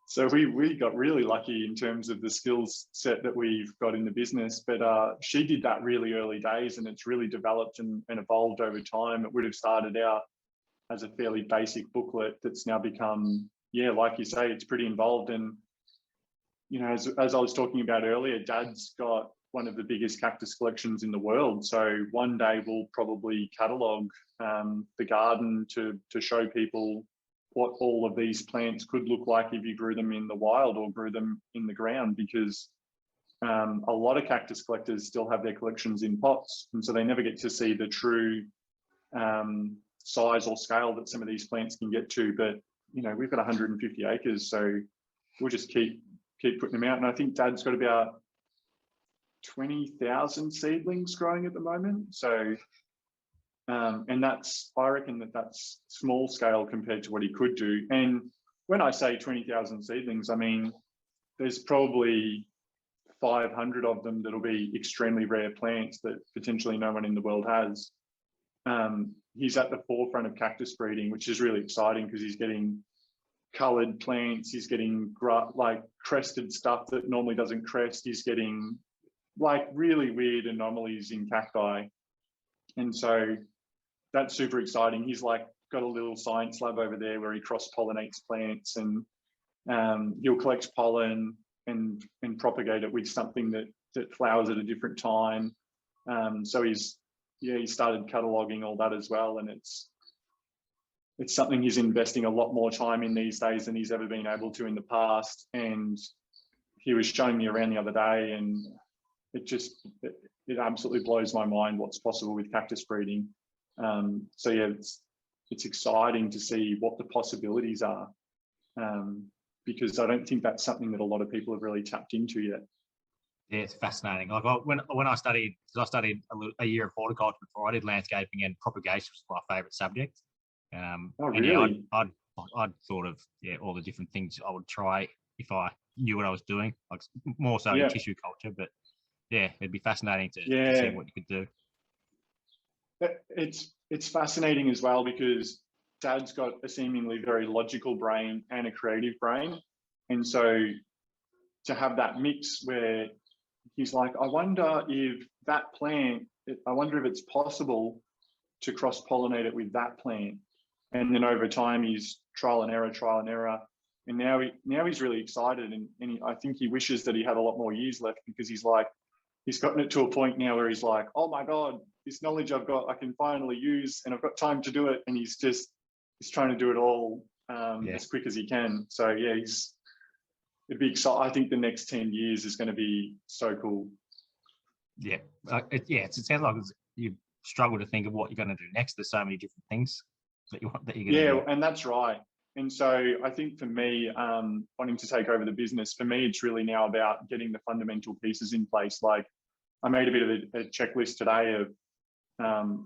so we got really lucky in terms of the skills set that we've got in the business. But she did that really early days, and it's really developed and evolved over time. It would have started out as a fairly basic booklet that's now become, like you say, it's pretty involved. And, you know, as I was talking about earlier, Dad's got one of the biggest cactus collections in the world. So one day we'll probably catalogue the garden to show people what all of these plants could look like if you grew them in the wild or grew them in the ground, because a lot of cactus collectors still have their collections in pots, and so they never get to see the true size or scale that some of these plants can get to. But, you know, we've got 150 acres, so we'll just keep putting them out. And I think Dad's got about 20,000 seedlings growing at the moment. So, and I reckon that's small scale compared to what he could do. And when I say 20,000 seedlings, I mean, there's probably 500 of them that'll be extremely rare plants that potentially no one in the world has. He's at the forefront of cactus breeding, which is really exciting because he's getting coloured plants, he's getting like crested stuff that normally doesn't crest, he's getting like really weird anomalies in cacti. And so that's super exciting. He's like got a little science lab over there where he cross-pollinates plants, and he'll collect pollen and propagate it with something that flowers at a different time. So he started cataloguing all that as well, and it's something he's investing a lot more time in these days than he's ever been able to in the past. And he was showing me around the other day, and it absolutely blows my mind what's possible with cactus breeding. So yeah, it's exciting to see what the possibilities are, because I don't think that's something that a lot of people have really tapped into yet. Yeah, it's fascinating. Like when I studied, because I studied a year of horticulture before, I did landscaping, and propagation was my favourite subject. Oh, really? And I'd thought of all the different things I would try if I knew what I was doing, like more so in tissue culture. But yeah, it'd be fascinating to see what you could do. It's fascinating as well, because Dad's got a seemingly very logical brain and a creative brain, and so to have that mix where he's like, I wonder if it's possible to cross-pollinate it with that plant. And then over time, he's trial and error. And now he's really excited. And I think he wishes that he had a lot more years left, because he's gotten it to a point now where he's like, oh my God, this knowledge I've got, I can finally use, and I've got time to do it. And he's trying to do it all as quick as he can. So yeah, it'd be exciting. I think the next 10 years is going to be so cool. Yeah. It sounds like you struggle to think of what you're going to do next. There's so many different things that you're going to do. And that's right. And so I think for me, wanting to take over the business, for me, it's really now about getting the fundamental pieces in place. Like I made a bit of a checklist today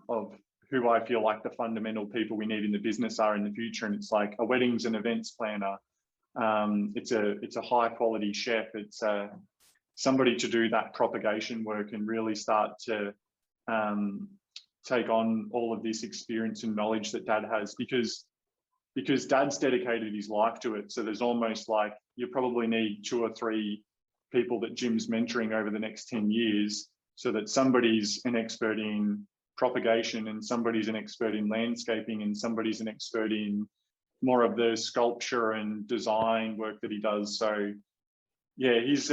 of who I feel like the fundamental people we need in the business are in the future. And it's like a weddings and events planner. It's a high quality chef. It's somebody to do that propagation work and really start to take on all of this experience and knowledge that Dad has, because Dad's dedicated his life to it. So there's almost like you probably need 2 or 3 people that Jim's mentoring over the next 10 years, so that somebody's an expert in propagation, and somebody's an expert in landscaping, and somebody's an expert in more of the sculpture and design work that he does. So yeah, he's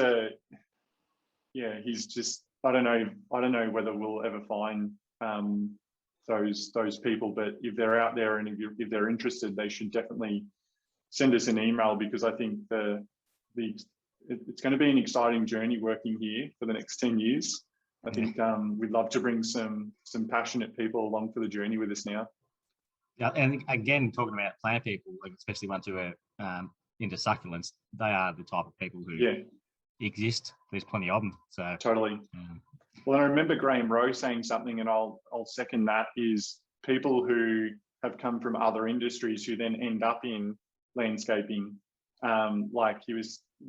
just, I don't know whether we'll ever find those people, but if they're out there and if they're interested, they should definitely send us an email, because I think it's going to be an exciting journey working here for the next 10 years. I think we'd love to bring some passionate people along for the journey with us now. Yeah, and again, talking about plant people, like especially ones who are into succulents, they are the type of people who exist. There's plenty of them. So totally. Well, I remember Graham Rowe saying something, and I'll second that, is people who have come from other industries who then end up in landscaping. Like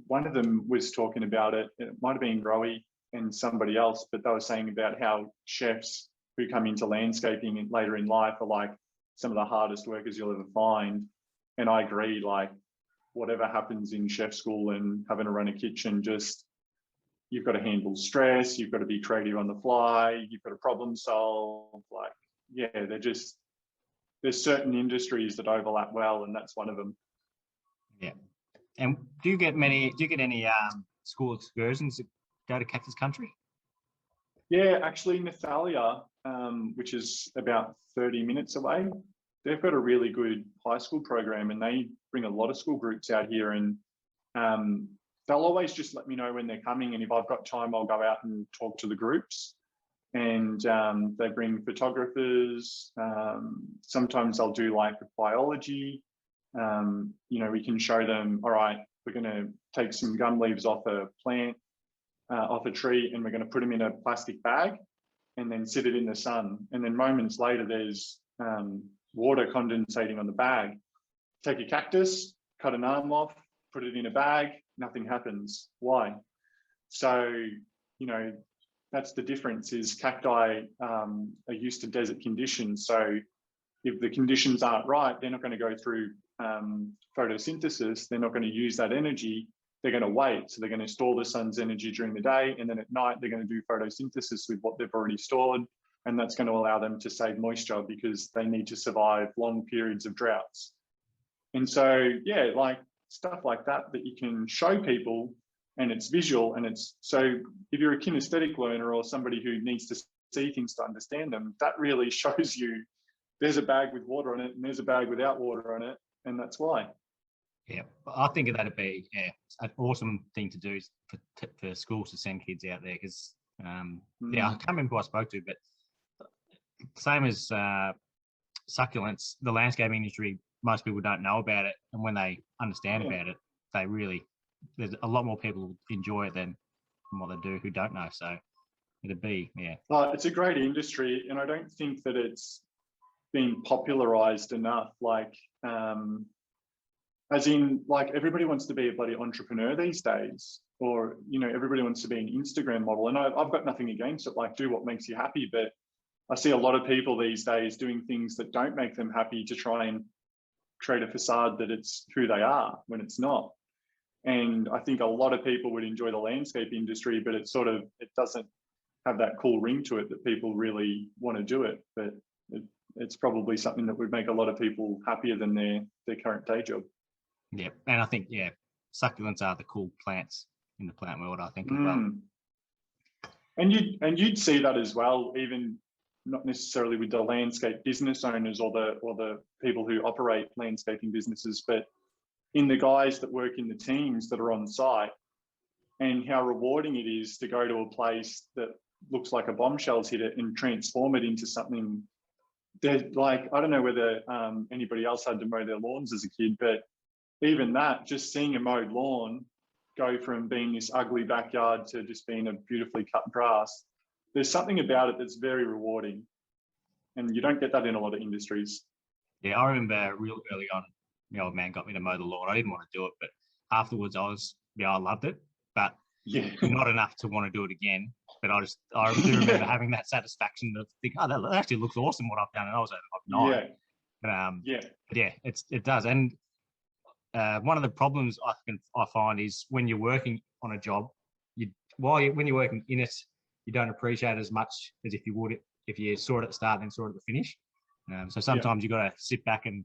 one of them was talking about it. It might have been Rowie and somebody else, but they were saying about how chefs who come into landscaping and later in life are like some of the hardest workers you'll ever find. And I agree, like whatever happens in chef school and having to run a kitchen, just you've got to handle stress, you've got to be creative on the fly, you've got to problem solve. Like, yeah, there's certain industries that overlap well, and that's one of them. Yeah. And do you get any school excursions that go to Cactus Country? Yeah, actually Nathalia, which is about 30 minutes away, they've got a really good high school program, and they bring a lot of school groups out here, and they'll always just let me know when they're coming, and if I've got time, I'll go out and talk to the groups. And they bring photographers. Sometimes I'll do like biology. You know, we can show them, all right, we're going to take some gum leaves off a plant, off a tree, and we're going to put them in a plastic bag and then sit it in the sun. And then moments later, there's water condensating on the bag. Take a cactus, cut an arm off, put it in a bag, nothing happens. Why? So, you know, that's the difference, is cacti are used to desert conditions. So if the conditions aren't right, they're not going to go through photosynthesis. They're not going to use that energy. They're going to wait. So they're going to store the sun's energy during the day, and then at night they're going to do photosynthesis with what they've already stored. And that's going to allow them to save moisture because they need to survive long periods of droughts. And so, yeah, like stuff like that you can show people, and it's visual. And it's, so if you're a kinesthetic learner or somebody who needs to see things to understand them, that really shows you there's a bag with water on it and there's a bag without water on it. And that's why. Yeah, I think that'd be an awesome thing to do for schools to send kids out there, because yeah, I can't remember who I spoke to, but same as succulents, the landscaping industry, most people don't know about it, and when they understand about it, there's a lot more people who enjoy it than what they do who don't know. So it'd be, yeah. It's a great industry, and I don't think that it's been popularized enough. Like, as in, like, everybody wants to be a bloody entrepreneur these days, or, you know, everybody wants to be an Instagram model. And I've got nothing against it, like, do what makes you happy. But I see a lot of people these days doing things that don't make them happy to try and create a facade that it's who they are when it's not. And I think a lot of people would enjoy the landscape industry, but it doesn't have that cool ring to it that people really want to do it. But it's probably something that would make a lot of people happier than their current day job. Yeah, and I think, yeah, succulents are the cool plants in the plant world, I think, as well. And you'd see that as well, even not necessarily with the landscape business owners or the people who operate landscaping businesses, but in the guys that work in the teams that are on site, and how rewarding it is to go to a place that looks like a bombshell's hit it and transform it into something. They're like, I don't know whether anybody else had to mow their lawns as a kid, but even that, just seeing a mowed lawn go from being this ugly backyard to just being a beautifully cut grass, there's something about it that's very rewarding. And you don't get that in a lot of industries. Yeah, I remember real early on, the old man got me to mow the lawn. I didn't want to do it, but afterwards I loved it, but not enough to want to do it again. But I do remember having that satisfaction of thinking, oh, that actually looks awesome what I've done. And I was like 9. Yeah, it does. And one of the problems I find is when you're working on a job, when you're working in it, you don't appreciate it as much as if you would if you saw it at the start and then saw it at the finish. So sometimes you've got to sit back and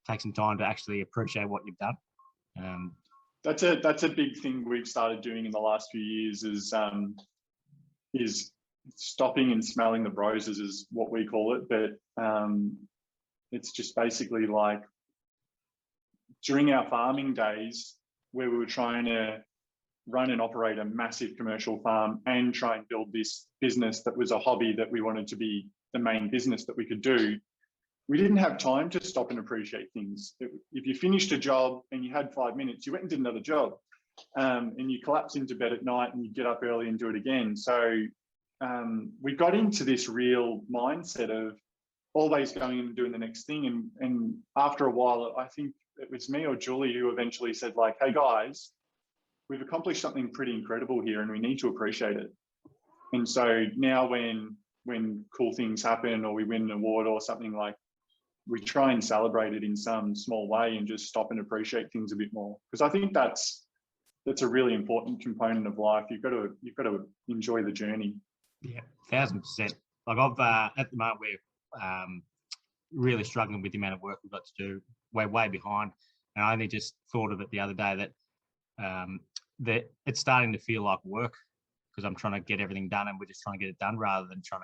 take some time to actually appreciate what you've done. That's a big thing we've started doing in the last few years is stopping and smelling the roses, is what we call it. But it's just basically like during our farming days where we were trying to run and operate a massive commercial farm and try and build this business that was a hobby that we wanted to be the main business that we could do, we didn't have time to stop and appreciate things. If you finished a job and you had 5 minutes, you went and did another job, and you collapse into bed at night and you get up early and do it again. So we got into this real mindset of always going and doing the next thing. And after a while, I think it was me or Julie who eventually said, like, hey guys, we've accomplished something pretty incredible here and we need to appreciate it. And so now when cool things happen or we win an award or something, like, we try and celebrate it in some small way and just stop and appreciate things a bit more. Because I think that's a really important component of life. You've got to enjoy the journey. Yeah, 1,000%. Like I've at the moment we're really struggling with the amount of work we've got to do. We're way behind, and I only just thought of it the other day that it's starting to feel like work because I'm trying to get everything done, and we're just trying to get it done rather than trying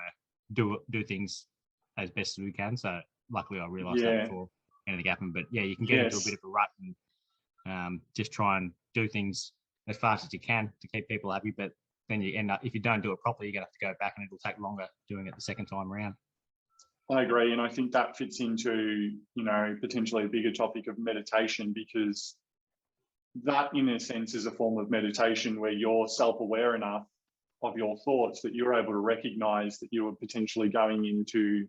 to do things as best as we can. So luckily, I realised that before anything happened. But yeah, you can get into a bit of a rut and just try and do things as fast as you can to keep people happy. But then you end up, if you don't do it properly, you're going to have to go back and it'll take longer doing it the second time around. I agree. And I think that fits into, potentially a bigger topic of meditation, because that in a sense is a form of meditation where you're self-aware enough of your thoughts that you're able to recognize that you were potentially going into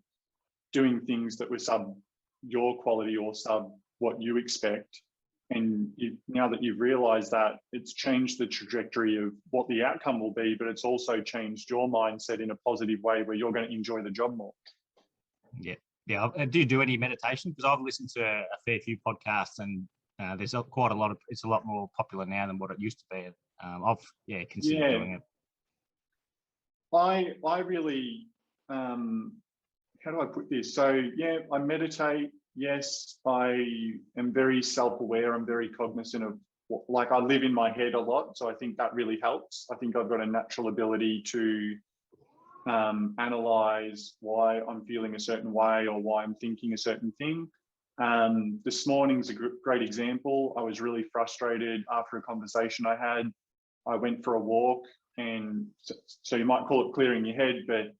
doing things that were sub your quality or sub what you expect. And now that you've realized that, it's changed the trajectory of what the outcome will be, but it's also changed your mindset in a positive way where you're going to enjoy the job more. Yeah. Yeah. Do you do any meditation? Because I've listened to a fair few podcasts, and there's quite a lot of, it's a lot more popular now than what it used to be. I've considered doing it. I really, how do I put this? So yeah, I meditate. Yes, I am very self-aware. I'm very cognizant of I live in my head a lot. So I think that really helps. I think I've got a natural ability to analyze why I'm feeling a certain way or why I'm thinking a certain thing. This morning's a great example. I was really frustrated after a conversation I had. I went for a walk, and so you might call it clearing your head, but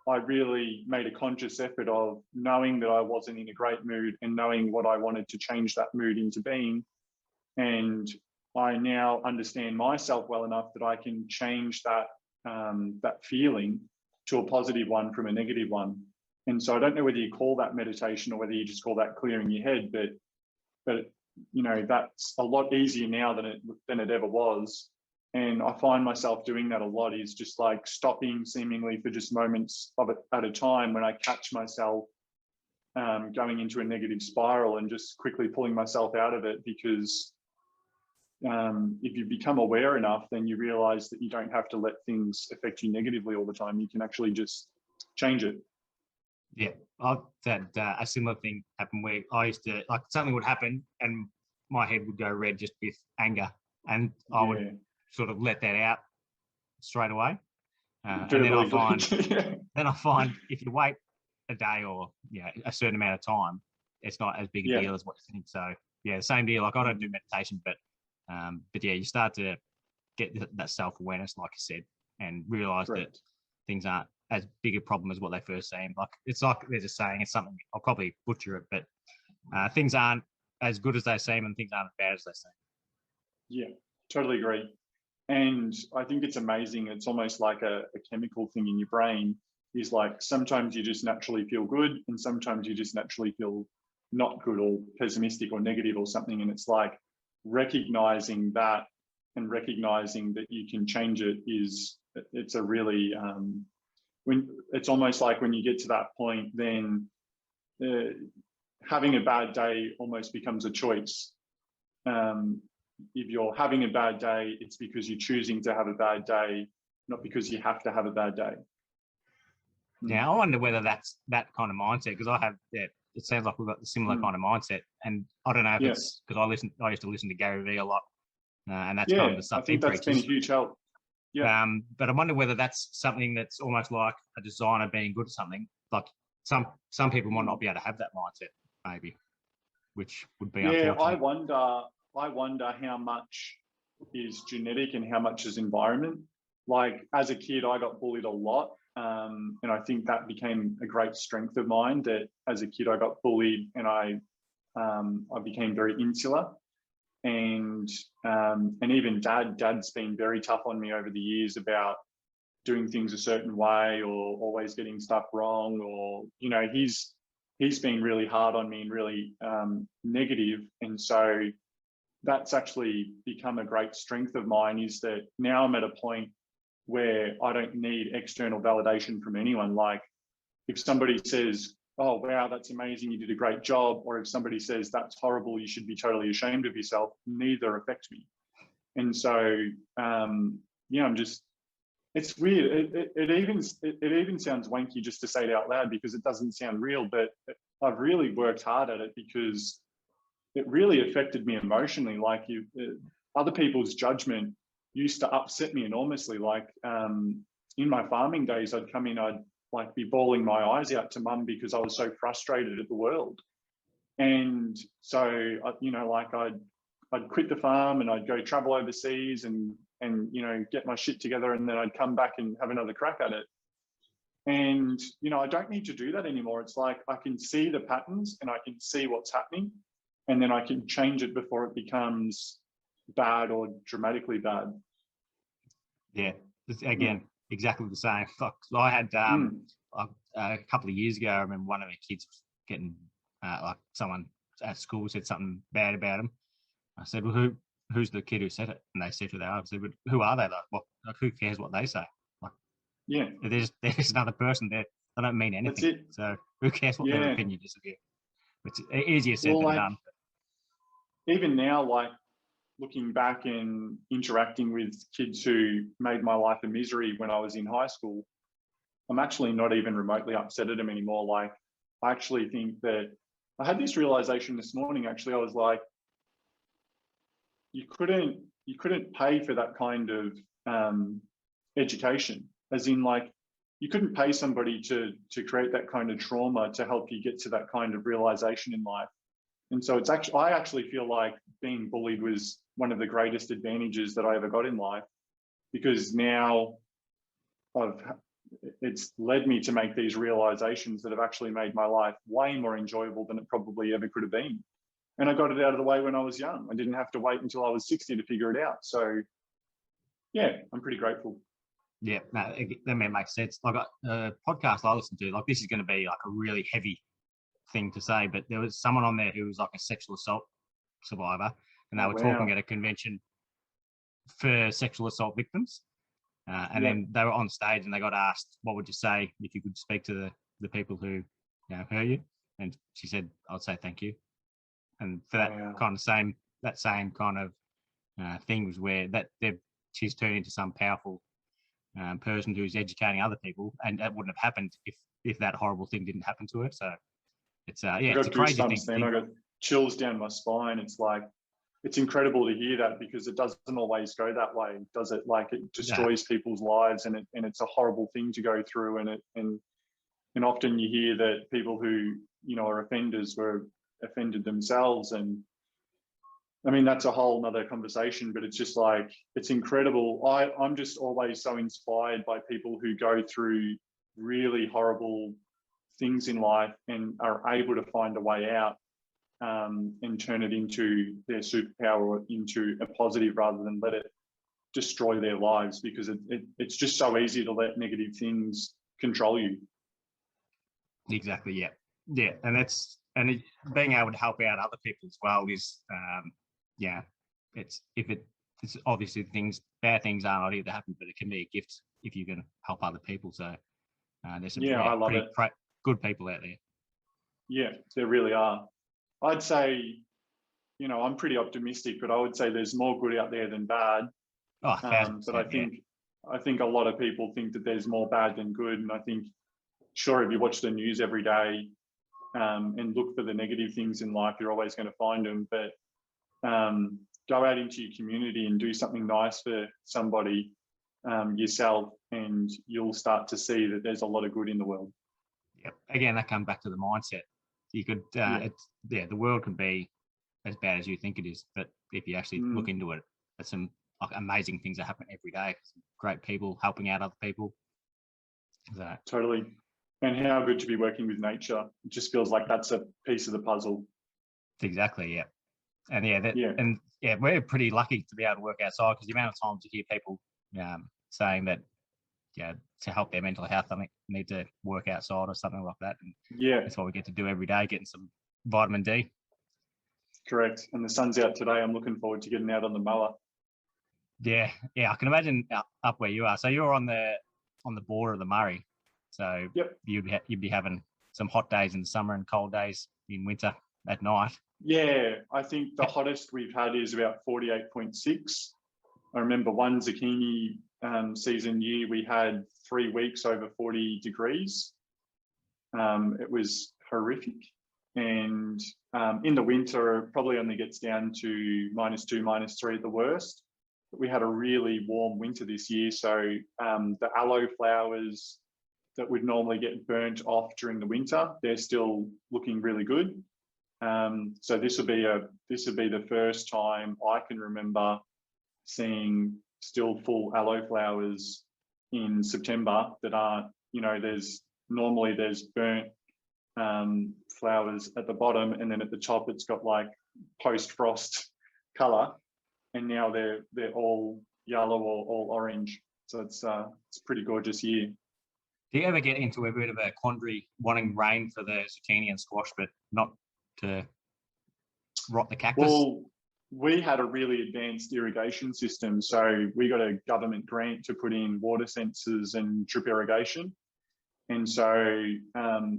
I really made a conscious effort of knowing that I wasn't in a great mood and knowing what I wanted to change that mood into being. And I now understand myself well enough that I can change that that feeling to a positive one from a negative one. And so I don't know whether you call that meditation or whether you just call that clearing your head, but that's a lot easier now than it ever was. And I find myself doing that a lot, is just like stopping seemingly for just moments of it at a time when I catch myself going into a negative spiral and just quickly pulling myself out of it. Because if you become aware enough, then you realize that you don't have to let things affect you negatively all the time. You can actually just change it. Yeah, I've had a similar thing happen where I used to, like, something would happen and my head would go red just with anger, and I would sort of let that out straight away. And then I find if you wait a day or a certain amount of time, it's not as big a deal as what you think. So yeah, same deal. Like, I don't do meditation, but yeah, you start to get that self-awareness, like you said, and realize that things aren't as big a problem as what they first seem. Like, it's like there's a saying, it's something, I'll probably butcher it, but things aren't as good as they seem and things aren't as bad as they seem. Yeah, totally agree. And I think it's amazing. It's almost like a chemical thing in your brain, is like sometimes you just naturally feel good and sometimes you just naturally feel not good or pessimistic or negative or something. And it's like recognizing that and recognizing that you can change it it's a really, when it's almost like when you get to that point, then having a bad day almost becomes a choice. If you're having a bad day, it's because you're choosing to have a bad day, not because you have to have a bad day. Yeah, I wonder whether that's that kind of mindset, because I have, it sounds like we've got the similar kind of mindset. And I don't know if it's because I used to listen to Gary Vee a lot, and that's kind of the stuff he preaches. Been a huge help. Yeah. But I wonder whether that's something that's almost like a designer being good at something. Like some people might not be able to have that mindset, maybe, which would be unfortunate. I wonder how much is genetic and how much is environment. Like, as a kid, I got bullied a lot. And I think that became a great strength of mine, that as a kid, I got bullied and I became very insular. And even dad's been very tough on me over the years about doing things a certain way or always getting stuff wrong, or, you know, he's been really hard on me and really negative. And so that's actually become a great strength of mine, is that now I'm at a point where I don't need external validation from anyone. Like if somebody says, oh, wow, that's amazing, you did a great job, or if somebody says that's horrible, you should be totally ashamed of yourself, neither affect me. And so, yeah, I'm just, it's weird. It even sounds wanky just to say it out loud because it doesn't sound real, but I've really worked hard at it because it really affected me emotionally. Like other people's judgment used to upset me enormously. Like in my farming days, I'd come in, I'd like be bawling my eyes out to mum because I was so frustrated at the world. And so, you know, like I'd quit the farm and I'd go travel overseas and you know, get my shit together, and then I'd come back and have another crack at it. And, you know, I don't need to do that anymore. It's like I can see the patterns and I can see what's happening, and then I can change it before it becomes bad or dramatically bad. Yeah, again, exactly the same. I had a couple of years ago, I remember one of my kids was getting like someone at school said something bad about him. I said, well, who's the kid who said it? And they said who they are. I said, but who are they? Like, who cares what they say? Like, yeah, there's another person there. They don't mean anything. So who cares what their opinion is of you? It's easier said than done. Even now, like looking back and interacting with kids who made my life a misery when I was in high school, I'm actually not even remotely upset at them anymore. Like, I actually think that I had this realization this morning. Actually, I was like, you couldn't pay for that kind of education, as in like you couldn't pay somebody to create that kind of trauma to help you get to that kind of realization in life. And so I actually feel like being bullied was one of the greatest advantages that I ever got in life, because now it's led me to make these realizations that have actually made my life way more enjoyable than it probably ever could have been. And I got it out of the way when I was young. I didn't have to wait until I was 60 to figure it out. So yeah, I'm pretty grateful. Yeah, no, that makes sense. Like a podcast I listened to, like this is going to be like a really heavy thing to say, but there was someone on there who was like a sexual assault survivor, and they were talking at a convention for sexual assault victims. And then they were on stage and they got asked, what would you say if you could speak to the people who, you know, hurt you? And she said, I'd say thank you. And for that kind of same kind of things where she's turned into some powerful person who's educating other people, and that wouldn't have happened if that horrible thing didn't happen to her. So it's it's a crazy thing. I got chills down my spine. It's like, it's incredible to hear that, because it doesn't always go that way, does it? Like, it destroys people's lives, and it's a horrible thing to go through. And often you hear that people who, you know, are offenders were offended themselves. And I mean, that's a whole nother conversation, but it's just like, it's incredible. I'm just always so inspired by people who go through really horrible things in life and are able to find a way out and turn it into their superpower or into a positive, rather than let it destroy their lives, because it's just so easy to let negative things control you. Exactly. Yeah. And being able to help out other people as well is, it's obviously bad things aren't ideal to happen, but it can be a gift if you can help other people. So there's some I love it. Good people out there. Yeah, there really are. I'd say, you know, I'm pretty optimistic, but I would say there's more good out there than bad. Oh, but I think a lot of people think that there's more bad than good. And I think, sure, if you watch the news every day and look for the negative things in life, you're always going to find them. But go out into your community and do something nice for somebody yourself, and you'll start to see that there's a lot of good in the world. Yeah. Again, that comes back to the mindset. You could, the world can be as bad as you think it is, but if you actually look into it, there's some amazing things that happen every day. Some great people helping out other people. So. Totally. And how good to be working with nature. It just feels like that's a piece of the puzzle. Exactly. Yeah. And we're pretty lucky to be able to work outside, because the amount of times you hear people saying that to help their mental health, I think need to work outside or something like that. And Yeah, that's what we get to do every day, getting some vitamin D. correct. And the sun's out today. I'm looking forward to getting out on the mower. Yeah, I can imagine up where you are. So you're on the border of the Murray. So Yep. you'd be having some hot days in the summer and cold days in winter at night. Yeah, I think the hottest we've had is about 48.6. I remember one zucchini season year, we had 3 weeks over 40 degrees. It was horrific. And in the winter, it probably only gets down to -2, -3 at the worst. But we had a really warm winter this year. So the aloe flowers that would normally get burnt off during the winter, they're still looking really good. So this will be the first time I can remember seeing still full aloe flowers in September that aren't, there's burnt flowers at the bottom, and then at the top it's got like post-frost color, and now they're all yellow or all orange. So it's a pretty gorgeous year. Do you ever get into a bit of a quandary wanting rain for the zucchini and squash, but not to rot the cactus? Well, we had a really advanced irrigation system. So we got a government grant to put in water sensors and drip irrigation. And so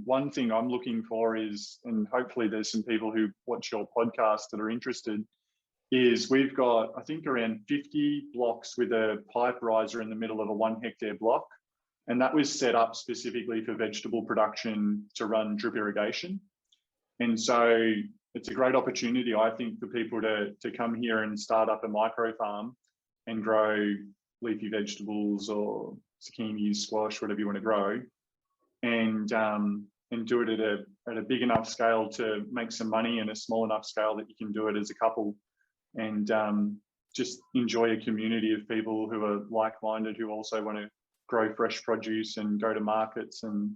one thing I'm looking for is, and hopefully there's some people who watch your podcast that are interested, is we've got, I think, around 50 blocks with a pipe riser in the middle of a 1 hectare block. And that was set up specifically for vegetable production to run drip irrigation. And so it's a great opportunity, I think, for people to come here and start up a micro farm and grow leafy vegetables or zucchini, squash, whatever you want to grow, and do it at a big enough scale to make some money, and a small enough scale that you can do it as a couple, and just enjoy a community of people who are like-minded, who also want to grow fresh produce and go to markets, and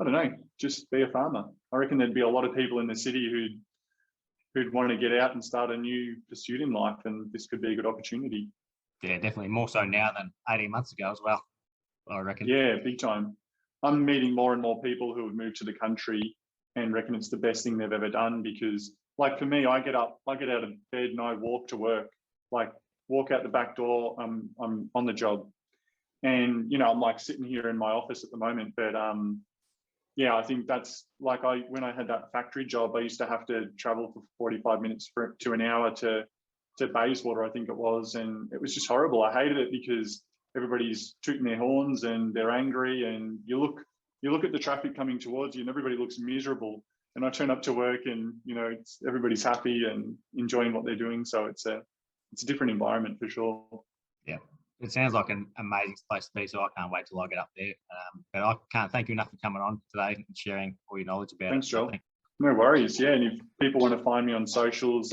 I don't know, just be a farmer. I reckon there'd be a lot of people in the city who'd want to get out and start a new pursuit in life, and this could be a good opportunity. Yeah, definitely more so now than 18 months ago as well, I reckon. Yeah, big time. I'm meeting more and more people who have moved to the country and reckon it's the best thing they've ever done, because, like, for me, I get out of bed and I walk to work, like walk out the back door, I'm on the job. And, I'm like sitting here in my office at the moment, but yeah, I think that's like, when I had that factory job, I used to have to travel for 45 minutes to an hour to Bayswater, I think it was. And it was just horrible. I hated it because everybody's tooting their horns and they're angry, and you look at the traffic coming towards you and everybody looks miserable. And I turn up to work and, everybody's happy and enjoying what they're doing. So it's a different environment for sure. Yeah. It sounds like an amazing place to be, so I can't wait till I get up there. But I can't thank you enough for coming on today and sharing all your knowledge about it. Thanks, Joel. No worries. Yeah, and if people want to find me on socials,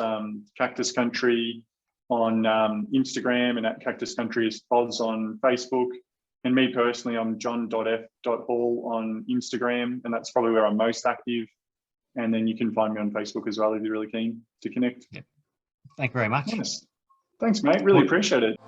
Cactus Country on Instagram, and at Cactus Country is Oz on Facebook. And me personally, I'm john.f.hall on Instagram, and that's probably where I'm most active. And then you can find me on Facebook as well if you're really keen to connect. Yeah. Thank you very much. Yes. Thanks, mate. Really appreciate it.